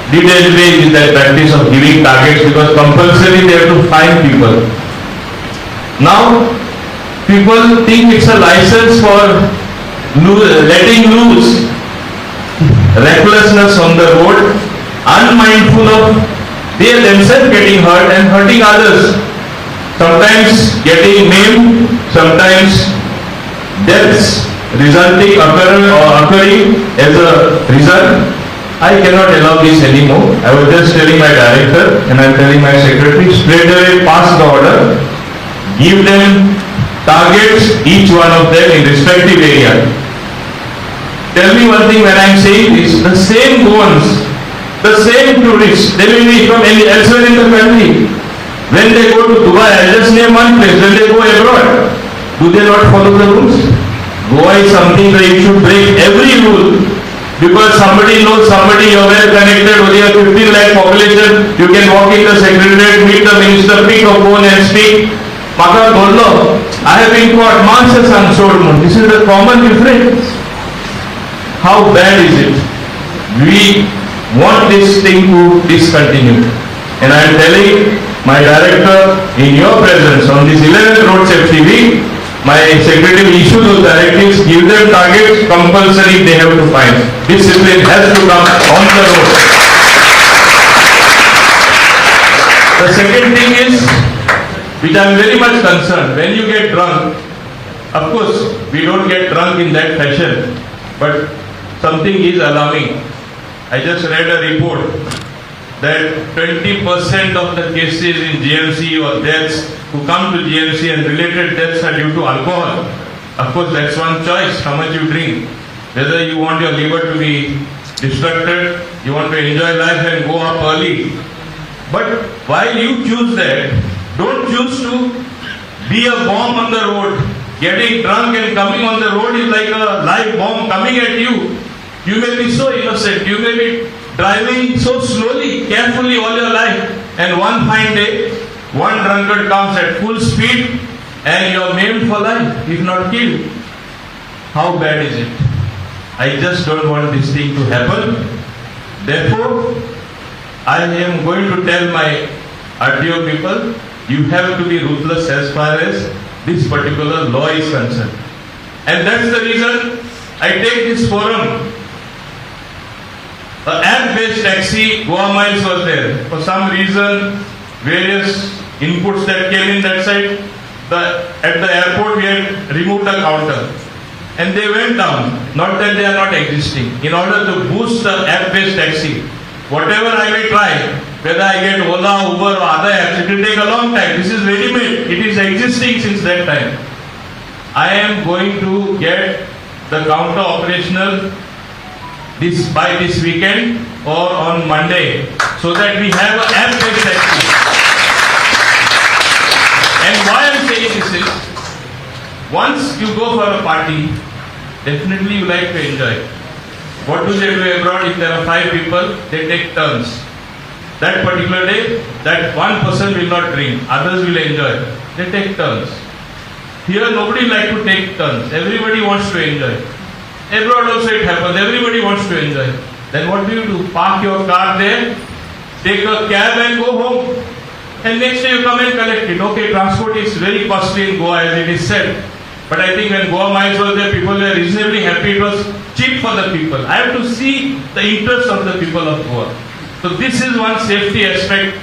did engage in that practice of giving targets because compulsory they have to find people. Now, people think it's a license for letting loose recklessness on the road, unmindful of they themselves getting hurt and hurting others. Sometimes getting maimed, sometimes deaths occurring as a result. I cannot allow this anymore. I was just telling my director and I am telling my secretary, straight away pass the order, give them targets, each one of them in respective area. Tell me one thing when I am saying this, the same Goans, the same tourists, they may be from elsewhere in the country. When they go to Dubai, I just name one place, when they go abroad, do they not follow the rules? Goa is something that you should break every rule because somebody knows somebody, you are well connected, only a 15 lakh population, you can walk in the secretariat, meet the minister, pick a phone and speak. Maka Gollo, I have been caught, Masters unsold. This is the common difference. How bad is it? We want this thing to discontinue. And I am telling my director, in your presence, on this 11th Road Safety Week, my secretary will issue those directives, give them targets, compulsory they have to find. Discipline has to come on the road. The second thing is, which I am very much concerned, when you get drunk, of course, we don't get drunk in that fashion, but something is alarming. I just read a report that 20% of the cases in GMC or deaths who come to GMC and related deaths are due to alcohol. Of course, that's one choice, how much you drink. Whether you want your liver to be destructed, you want to enjoy life and go up early. But while you choose that, don't choose to be a bomb on the road. Getting drunk and coming on the road is like a live bomb coming at you. You may be so innocent, you may be driving so slowly, carefully all your life, and one fine day, one drunkard comes at full speed and you are maimed for life, if not killed. How bad is it? I just don't want this thing to happen. Therefore, I am going to tell my RTO people, you have to be ruthless as far as this particular law is concerned. And that's the reason I take this forum. The app-based taxi, Goa Miles was there. For some reason, various inputs that came in that side, at the airport we had removed the counter. And they went down. Not that they are not existing. In order to boost the app-based taxi, whatever I may try, whether I get Ola, Uber or other apps, it will take a long time. This is ready-made. It is existing since that time. I am going to get the counter operational by this weekend or on Monday, so that we have an app-based taxi. And why I am saying this is, once you go for a party, definitely you like to enjoy. What do they do abroad? If there are 5 people, they take turns. That particular day, that one person will not drink, others will enjoy. They take turns. Here nobody like to take turns. Everybody wants to enjoy. Abroad also it happens. Everybody wants to enjoy. Then what do? Park your car there, take a cab and go home. And next day you come and collect it. Okay, transport is very costly in Goa as it is said. But I think when Goa Miles was there, people were reasonably happy. It was cheap for the people. I have to see the interest of the people of Goa. So this is one safety aspect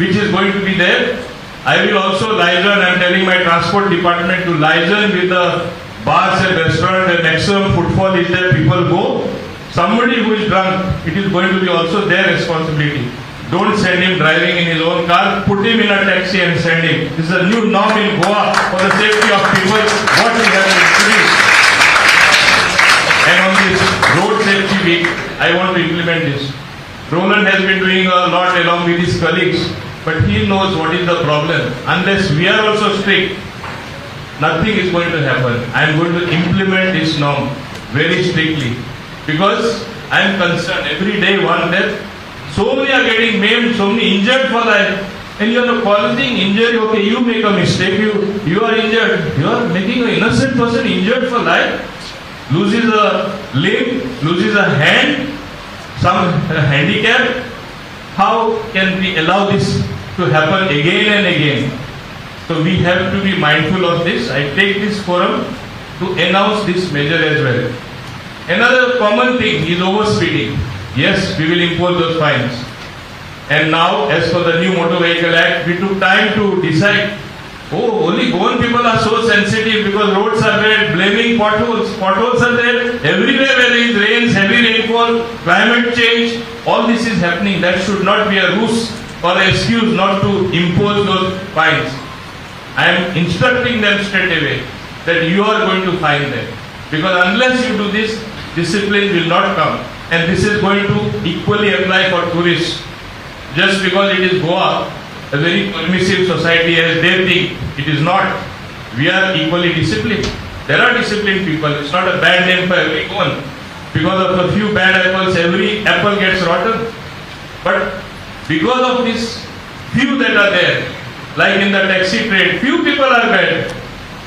which is going to be there. I will also liaison, I am telling my transport department to liaison with the bars and restaurants where maximum footfall is there, people go. Somebody who is drunk, it is going to be also their responsibility. Don't send him driving in his own car. Put him in a taxi and send him. This is a new norm in Goa for the safety of people. What we have introduced. And on this road safety week, I want to implement this. Roland has been doing a lot along with his colleagues, but he knows what is the problem. Unless we are also strict, nothing is going to happen. I am going to implement this norm very strictly because I am concerned every day one death. So many are getting maimed, so many injured for life. And you are causing injury, okay, you make a mistake, you are injured. You are making an innocent person injured for life. Loses a limb, loses a hand, some handicap. How can we allow this to happen again and again? So we have to be mindful of this. I take this forum to announce this measure as well. Another common thing is overspeeding. Yes, we will impose those fines. And now, as for the new Motor Vehicle Act, we took time to decide. Oh, only Goan people are so sensitive because roads are bad, blaming potholes. Potholes are there everywhere where there is rains, heavy rainfall, climate change. All this is happening. That should not be a ruse or an excuse not to impose those fines. I am instructing them straight away that you are going to fine them. Because unless you do this, discipline will not come. And this is going to equally apply for tourists. Just because it is Goa, a very permissive society as they think, it is not. We are equally disciplined. There are disciplined people. It's not a bad name for everyone. Because of a few bad apples, every apple gets rotten. But because of these few that are there, like in the taxi trade, few people are bad.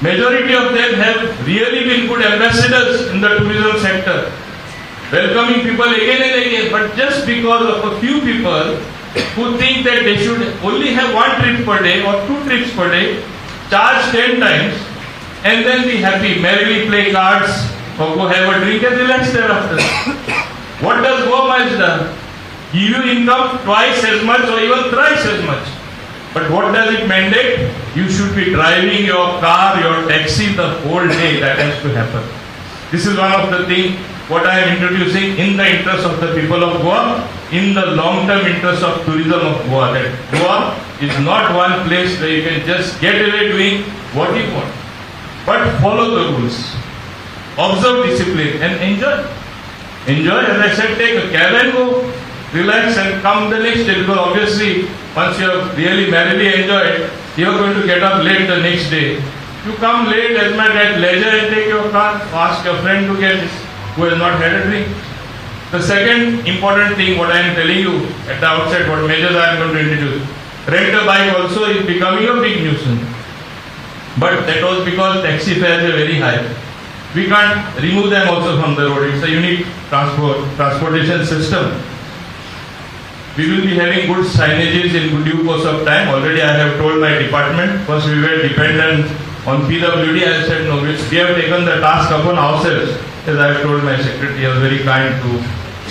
Majority of them have really been good ambassadors in the tourism sector, welcoming people again and again. But just because of a few people who think that they should only have one trip per day or 2 trips per day, charge 10 times, and then be happy, merrily play cards or go have a drink and relax thereafter. What does Goa Miles do? Give you income twice as much or even thrice as much. But what does it mandate? You should be driving your car, your taxi the whole day. That has to happen. This is one of the things what I am introducing in the interest of the people of Goa, in the long-term interest of tourism of Goa. That Goa is not one place where you can just get away doing what you want. But follow the rules. Observe discipline and enjoy. Enjoy, as I said, take a cab and go. Relax and come the next day, because obviously once you have really merrily enjoyed, you are going to get up late the next day. You come late as much at leisure and take your car, ask your friend to get this, who has not had a drink. The second important thing what I am telling you at the outset, what measures I am going to introduce, rent a bike also is becoming a big nuisance. But that was because taxi fares are very high. We can't remove them also from the road. It's a unique transportation system. We will be having good signages in due course of time. Already I have told my department. First we were dependent on PWD. I said no, we have taken the task upon ourselves. As I have told my secretary, he was very kind to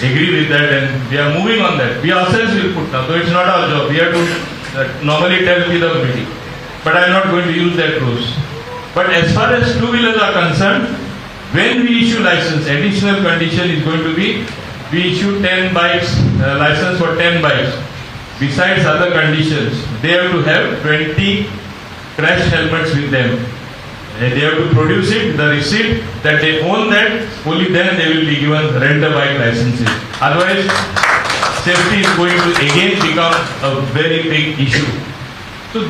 agree with that, and we are moving on that. We ourselves will put now. So it's not our job. We have to normally tell PWD. But I am not going to use that rules. But as far as two-wheelers are concerned, when we issue license, additional condition is going to be we issue 10 bikes, license for 10 bikes. Besides other conditions, they have to have 20 crash helmets with them. They have to produce it, the receipt that they own that, only then they will be given rent-a-bike licenses. Otherwise, safety is going to again become a very big issue. So,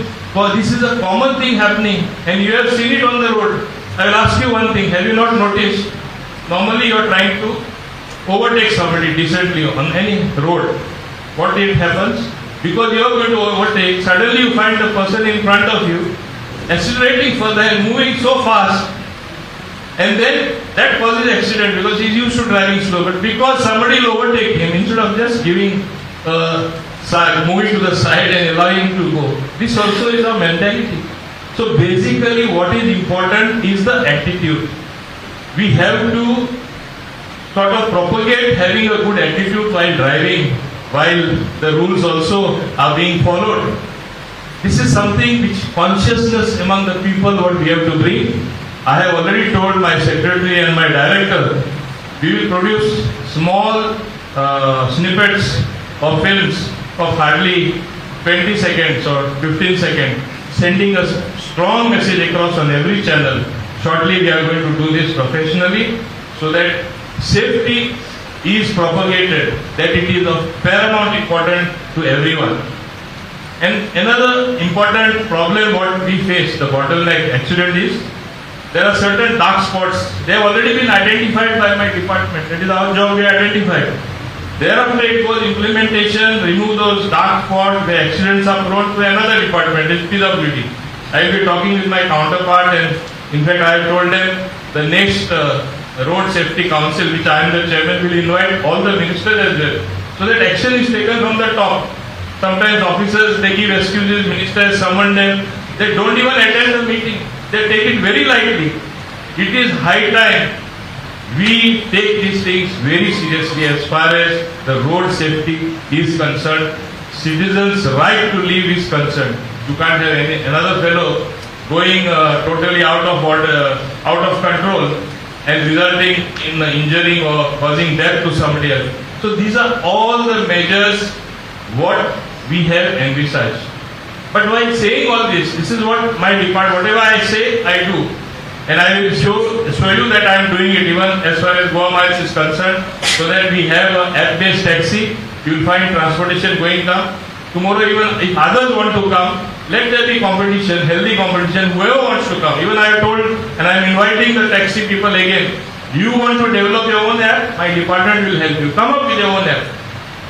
this is a common thing happening, and you have seen it on the road. I will ask you one thing, have you not noticed? Normally you are trying to overtake somebody decently on any road. What it happens? Because you are going to overtake, suddenly you find the person in front of you accelerating further and moving so fast, and then that causes accident because he is used to driving slow. But because somebody will overtake him, instead of just giving moving to the side and allowing him to go, this also is a mentality. So basically what is important is the attitude. We have to sort of propagate having a good attitude while driving, while the rules also are being followed. This is something which consciousness among the people what we have to bring. I have already told my secretary and my director, we will produce small snippets of films of hardly 20 seconds or 15 seconds, sending a strong message across on every channel. Shortly we are going to do this professionally so that safety is propagated, that it is of paramount importance to everyone. And another important problem what we face, the bottleneck accident, is there are certain dark spots. They have already been identified by my department. It is our job to identify. Thereafter it was implementation, remove those dark spots where accidents are prone to another department, is PWD. I will be talking with my counterpart, and in fact I have told them the next Road Safety Council, which I am the chairman, will invite all the ministers as well, so that action is taken from the top. Sometimes officers, they give excuses, ministers summon them, they don't even attend the meeting, they take it very lightly. It is high time we take these things very seriously as far as the road safety is concerned. Citizens' right to live is concerned. You can't have another fellow going totally out of order, out of control, and resulting in injuring or causing death to somebody else. So these are all the measures what we have envisaged. But while saying all this, this is what my department, whatever I say, I do. And I will show you that I am doing it even as far as Goa Miles is concerned, so that we have an app-based taxi. You will find transportation going down. Tomorrow even if others want to come, let there be competition, healthy competition, whoever wants to come. Even I have told, and I am inviting the taxi people again, you want to develop your own app, my department will help you. Come up with your own app.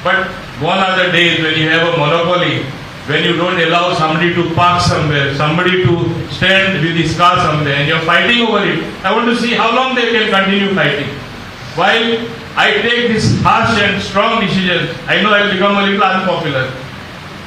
But gone are the days when you have a monopoly, when you don't allow somebody to park somewhere, somebody to stand with his car somewhere, and you're fighting over it. I want to see how long they can continue fighting. While I take this harsh and strong decisions, I know I'll become a little unpopular.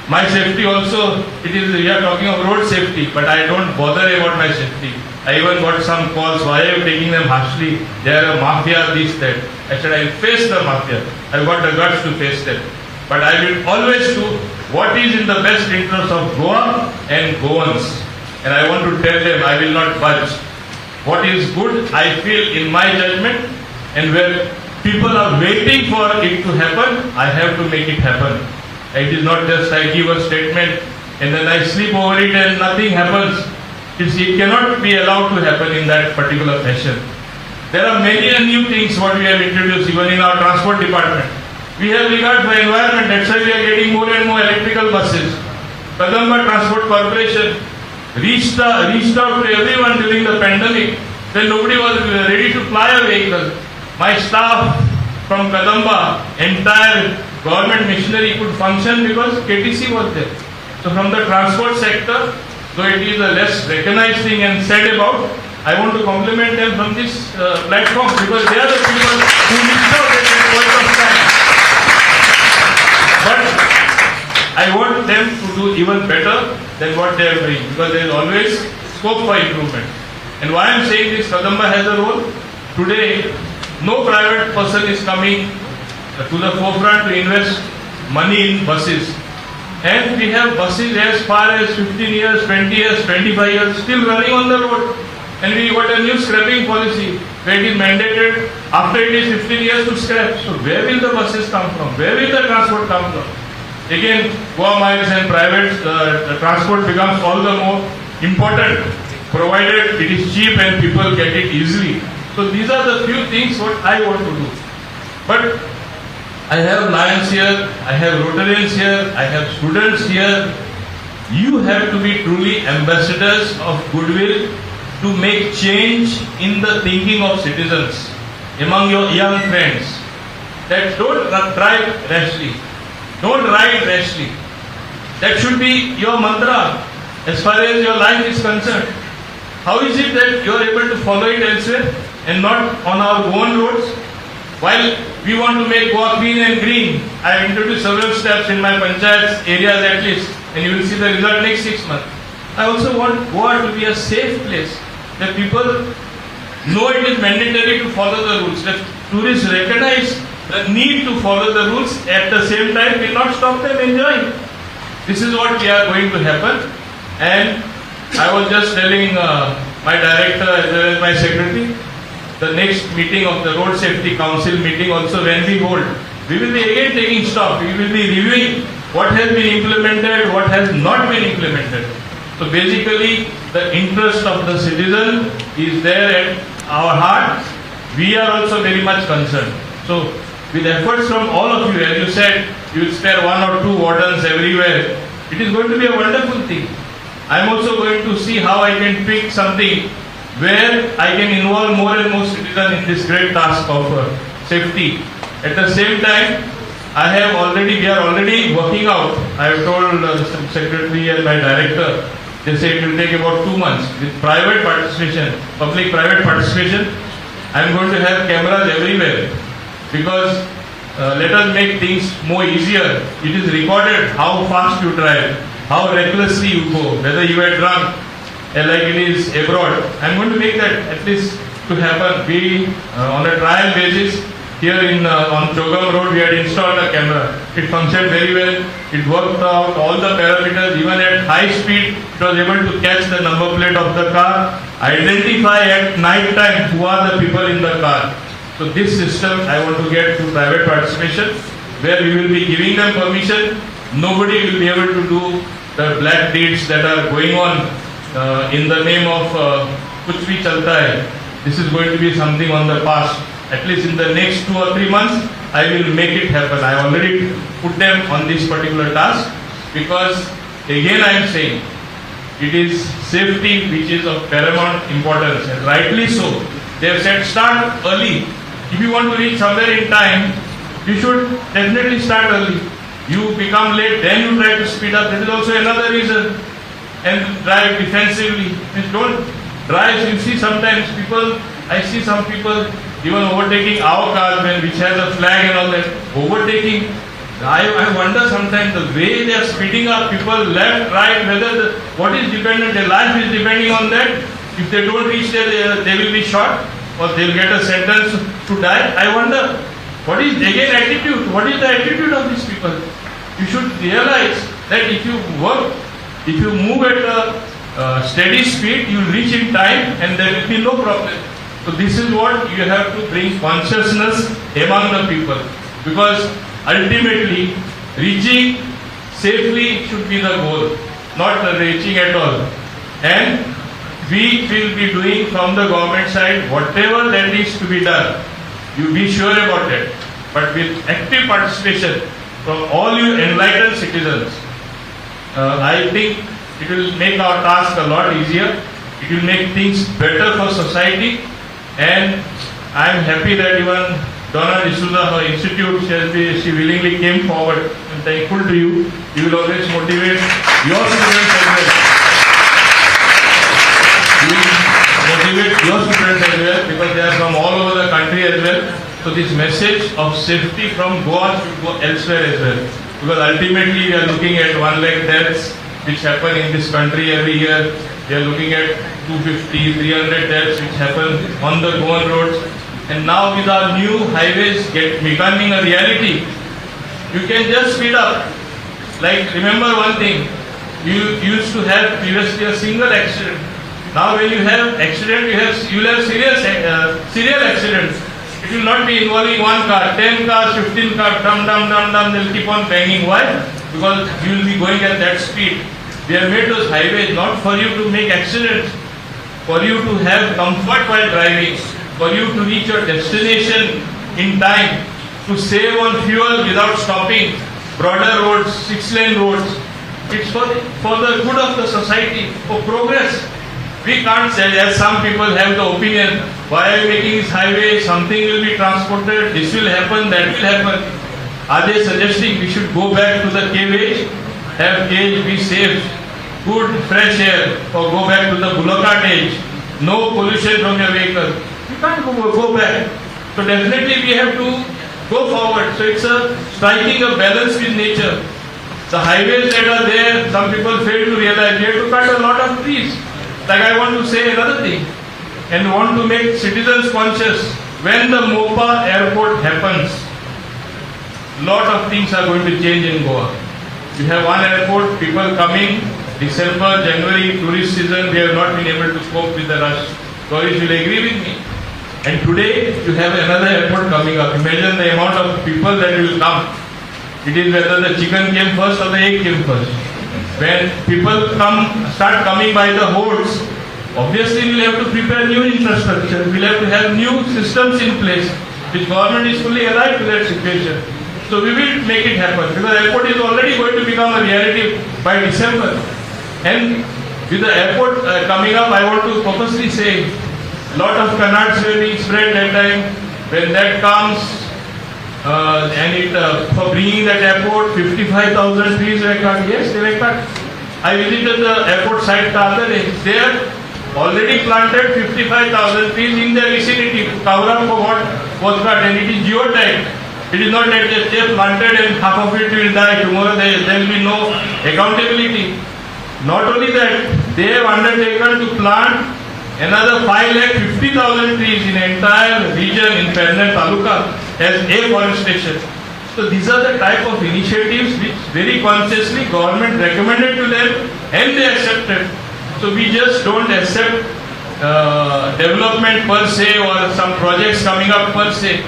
My safety also, we are talking of road safety, but I don't bother about my safety. I even got some calls, why are you taking them harshly? They are a mafia, this, that. I said, I'll face the mafia. I've got the guts to face them. But I will always do what is in the best interest of Goa and Goans. And I want to tell them, I will not budge. What is good, I feel in my judgment, and where people are waiting for it to happen, I have to make it happen. It is not just I give a statement and then I sleep over it and nothing happens. It cannot be allowed to happen in that particular fashion. There are many new things what we have introduced even in our transport department. We have regard for environment, that's why we are getting more and more electrical buses. Kadamba Transport Corporation reached out to everyone during the pandemic when nobody was ready to fly a vehicle. My staff from Kadamba, entire government machinery could function because KTC was there. So from the transport sector, though it is a less recognized thing and said about, I want to compliment them from this platform because they are the people who reached out at that point of time. But I want them to do even better than what they are doing, because there is always scope for improvement. And why I am saying this, Kadamba has a role. Today, no private person is coming to the forefront to invest money in buses. And we have buses as far as 15 years, 20 years, 25 years still running on the road. And we got a new scrapping policy where it is mandated after it is 15 years to scrap. So where will the buses come from? Where will the transport come from? Again, Goa Miles and private transport becomes all the more important, provided it is cheap and people get it easily. So these are the few things what I want to do. But I have Lions here, I have Rotarians here, I have students here. You have to be truly ambassadors of goodwill to make change in the thinking of citizens among your young friends. That don't drive rashly, don't ride rashly. That should be your mantra as far as your life is concerned. How is it that you are able to follow it elsewhere and not on our own roads? While we want to make Goa clean and green, I have introduced several steps in my panchayats areas at least, and you will see the result next 6 months. I also want Goa to be a safe place, that people know it is mandatory to follow the rules, that tourists recognize the need to follow the rules, at the same time will not stop them enjoying. This is what we are going to happen. And I was just telling my director as well as my secretary, the next meeting of the Road Safety Council meeting also when we hold, we will be again taking stock, we will be reviewing what has been implemented, what has not been implemented. So basically, the interest of the citizen is there at our heart. We are also very much concerned. So with efforts from all of you, as you said, you will spare 1 or 2 wardens everywhere. It is going to be a wonderful thing. I am also going to see how I can pick something where I can involve more and more citizens in this great task of safety. At the same time, we are already working out. I have told the secretary and my director, they say it will take about 2 months with private participation, public-private participation. I am going to have cameras everywhere because let us make things more easier. It is recorded how fast you drive, how recklessly you go, whether you are drunk, like it is abroad. I am going to make that at least to happen. We on a trial basis here on Chogam Road we had installed a camera. It functioned very well. It worked out all the parameters. Even at high speed, it was able to catch the number plate of the car, identify at night time who are the people in the car. So this system I want to get to private participation, where we will be giving them permission. Nobody will be able to do the black deeds that are going on in the name of kuch bhi chalta hai. This is going to be something on the past. At least in the next 2 or 3 months, I will make it happen. I already put them on this particular task because again I am saying it is safety which is of paramount importance, and rightly so. They have said start early. If you want to reach somewhere in time, you should definitely start early. You become late, then you try to speed up. That is also another reason. And drive defensively. Don't drive. You see sometimes people, I see some people even overtaking our cars which has a flag and all that. Overtaking. I wonder sometimes the way they are speeding up, people left, right, whether what is dependent, their life is depending on that. If they don't reach there, they will be shot or they will get a sentence to die. I wonder, what is again attitude? What is the attitude of these people? You should realize that if you work, if you move at a steady speed, you will reach in time and there will be no problem. So this is what you have to bring consciousness among the people, because ultimately reaching safely should be the goal, not reaching at all. And we will be doing from the government side whatever that needs to be done. You be sure about it. But with active participation from all you enlightened citizens, I think it will make our task a lot easier. It will make things better for society. And I am happy that even Donna D'Souza, her institute, she willingly came forward. I am thankful to you. You will always motivate your students as well. You will motivate your students as well because they are from all over the country as well. So this message of safety from Goa should go elsewhere as well. Because ultimately we are looking at 1 lakh deaths which happen in this country every year. We are looking at 250, 300 deaths which happen on the Goan roads. And now with our new highways becoming a reality, you can just speed up. Like remember one thing, you used to have previously a single accident. Now when you have accident, you will have serial accidents. It will not be involving one car, 10 cars, 15 cars, dum, they will keep on banging. Why? Because you will be going at that speed. We have made those highways not for you to make accidents, for you to have comfort while driving, for you to reach your destination in time, to save on fuel without stopping, broader roads, 6-lane roads. It's for the good of the society, for progress. We can't say, as some people have the opinion, why are you making this highway, something will be transported, this will happen, that will happen. Are they suggesting we should go back to the cave age, have cage, be safe, good fresh air, or go back to the bullock cart age, no pollution from your vehicle? You can't go back. So definitely we have to go forward. So it's striking a balance with nature. The highways that are there, some people fail to realize we have to cut a lot of trees. Like I want to say another thing, and want to make citizens conscious. When the Mopa airport happens, lot of things are going to change in Goa. We have one airport, people coming, December, January, tourist season, we have not been able to cope with the rush. Tourists will agree with me. And today, you have another airport coming up. Imagine the amount of people that will come. It is whether the chicken came first or the egg came first. When people start coming by the hordes, obviously we'll have to prepare new infrastructure, we'll have to have new systems in place. The government is fully alive to that situation. So we will make it happen, because airport is already going to become a reality by December. And with the airport coming up, I want to purposely say, lot of canards were being spread that time. When that comes, for bringing that airport, 55,000 trees were cut. Yes, they were cut. I visited the airport site the other day. They have already planted 55,000 trees in their vicinity to cover up for what was cut, and it is geotagged. It is not that they have planted and half of it will die. Tomorrow there will be no accountability. Not only that, they have undertaken to plant another 5,50,000 trees in the entire region in Prudent Taluka as afforestation. So these are the type of initiatives which very consciously government recommended to them and they accepted. So we just don't accept development per se or some projects coming up per se.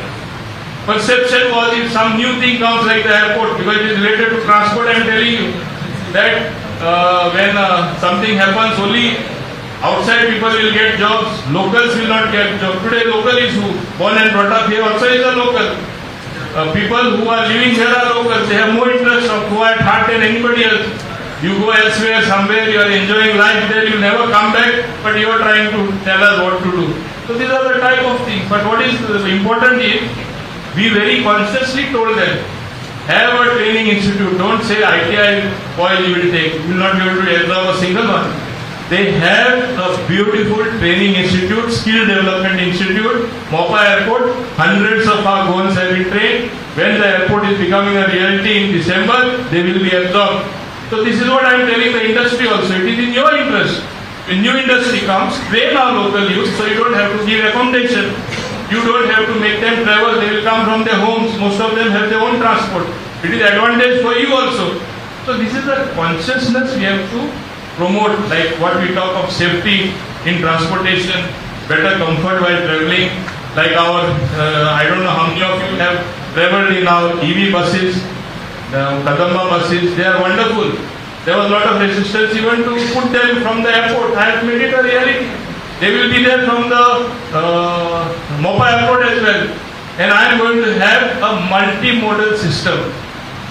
Perception was if some new thing comes like the airport, because it is related to transport. I am telling you that when something happens, only outside people will get jobs, locals will not get jobs. Today local is who? Born and brought up here also is a local. People who are living here are locals. They have more interest of who are at heart than anybody else. You go elsewhere, somewhere, you are enjoying life there, you will never come back, but you are trying to tell us what to do. So these are the type of things. But what is important is, we very consciously told them, have a training institute. Don't say ITI boys you will take. You will not be able to absorb a single one. They have a beautiful training institute, skill development institute, Mopa Airport. Hundreds of our goons have been trained. When the airport is becoming a reality in December, they will be absorbed. So this is what I am telling the industry also. It is in your interest. When new industry comes, train our local youth so you don't have to give accommodation. You don't have to make them travel. They will come from their homes. Most of them have their own transport. It is advantage for you also. So this is the consciousness we have to promote, like what we talk of safety in transportation, better comfort while traveling. Like our, I don't know how many of you have traveled in our EV buses, Kadamba buses. They are wonderful. There was a lot of resistance even to put them from the airport. I have made it a reality. They will be there from the Mopa airport as well. And I am going to have a multimodal system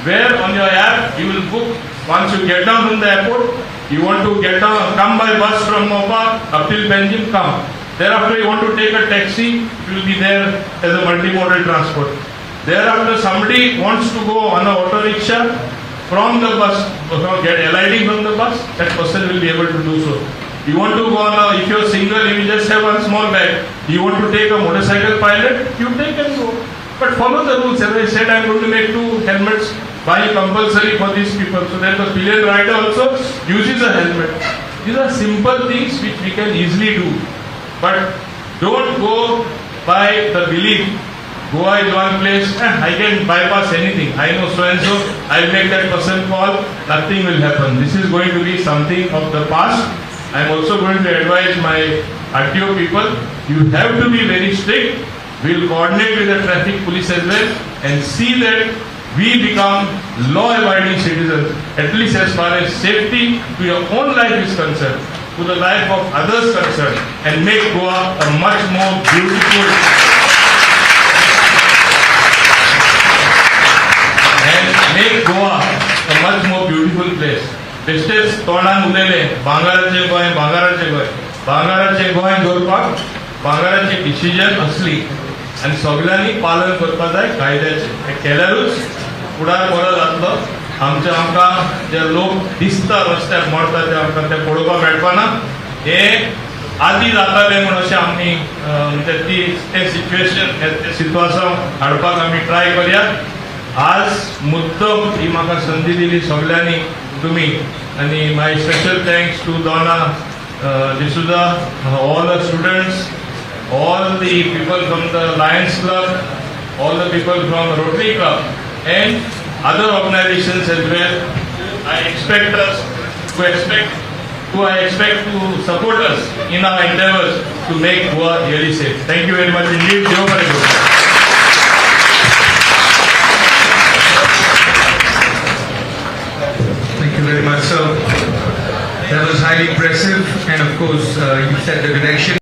where on your app you will book once you get down from the airport. You want to get down, come by bus from Mopa up till Benjim, come. Thereafter you want to take a taxi, you will be there as a multimodal transport. Thereafter somebody wants to go on a auto rickshaw from the bus, alighting from the bus, that person will be able to do so. You want to go on if you are single, you just have one small bag. You want to take a motorcycle pilot, you take and go. But follow the rules. As I said, I am going to make 2 helmets buy compulsory for these people, so that the pillion rider also uses a helmet. These are simple things which we can easily do. But don't go by the belief, Goa is one place, I can bypass anything. I know so and so, I will make that person call, nothing will happen. This is going to be something of the past. I am also going to advise my RTO people, you have to be very strict. We will coordinate with the traffic police as well and see that we become law-abiding citizens, at least as far as safety to your own life is concerned, to the life of others concerned, and make Goa a much more beautiful place. बेश्टेच तोंडान उलयले भांगाराचे गोंय भांगाराचे गोंय भांगाराचे गोंय दवरपाक भांगाराची decision असली आनी सगळ्यांनी पालन करपाक जाय कायद्याचे केल्यारूच फुडार बरो जातलो आमकां जे लोक दिसता रस्त्यार मरता ते आमकां ते पळोवपाक मेळपाना हे आदी जाताले म्हण अशें आमी म्हणजे ते सिच्युएशन ते सिच्युएशन हाडपाक आमी ट्राय करया आज मुद्दम ही म्हाका संदी दिली सगळ्यांनी तुम्ही आणि माय स्पेशल थँक्स टू दोना D'Souza all the students all the people from the Lions Club, all the people from Rotary Club and other organizations as well. I expect to support us in our endeavors to make Goa really safe. Thank you very much indeed. highly impressive, and of course, you set the direction.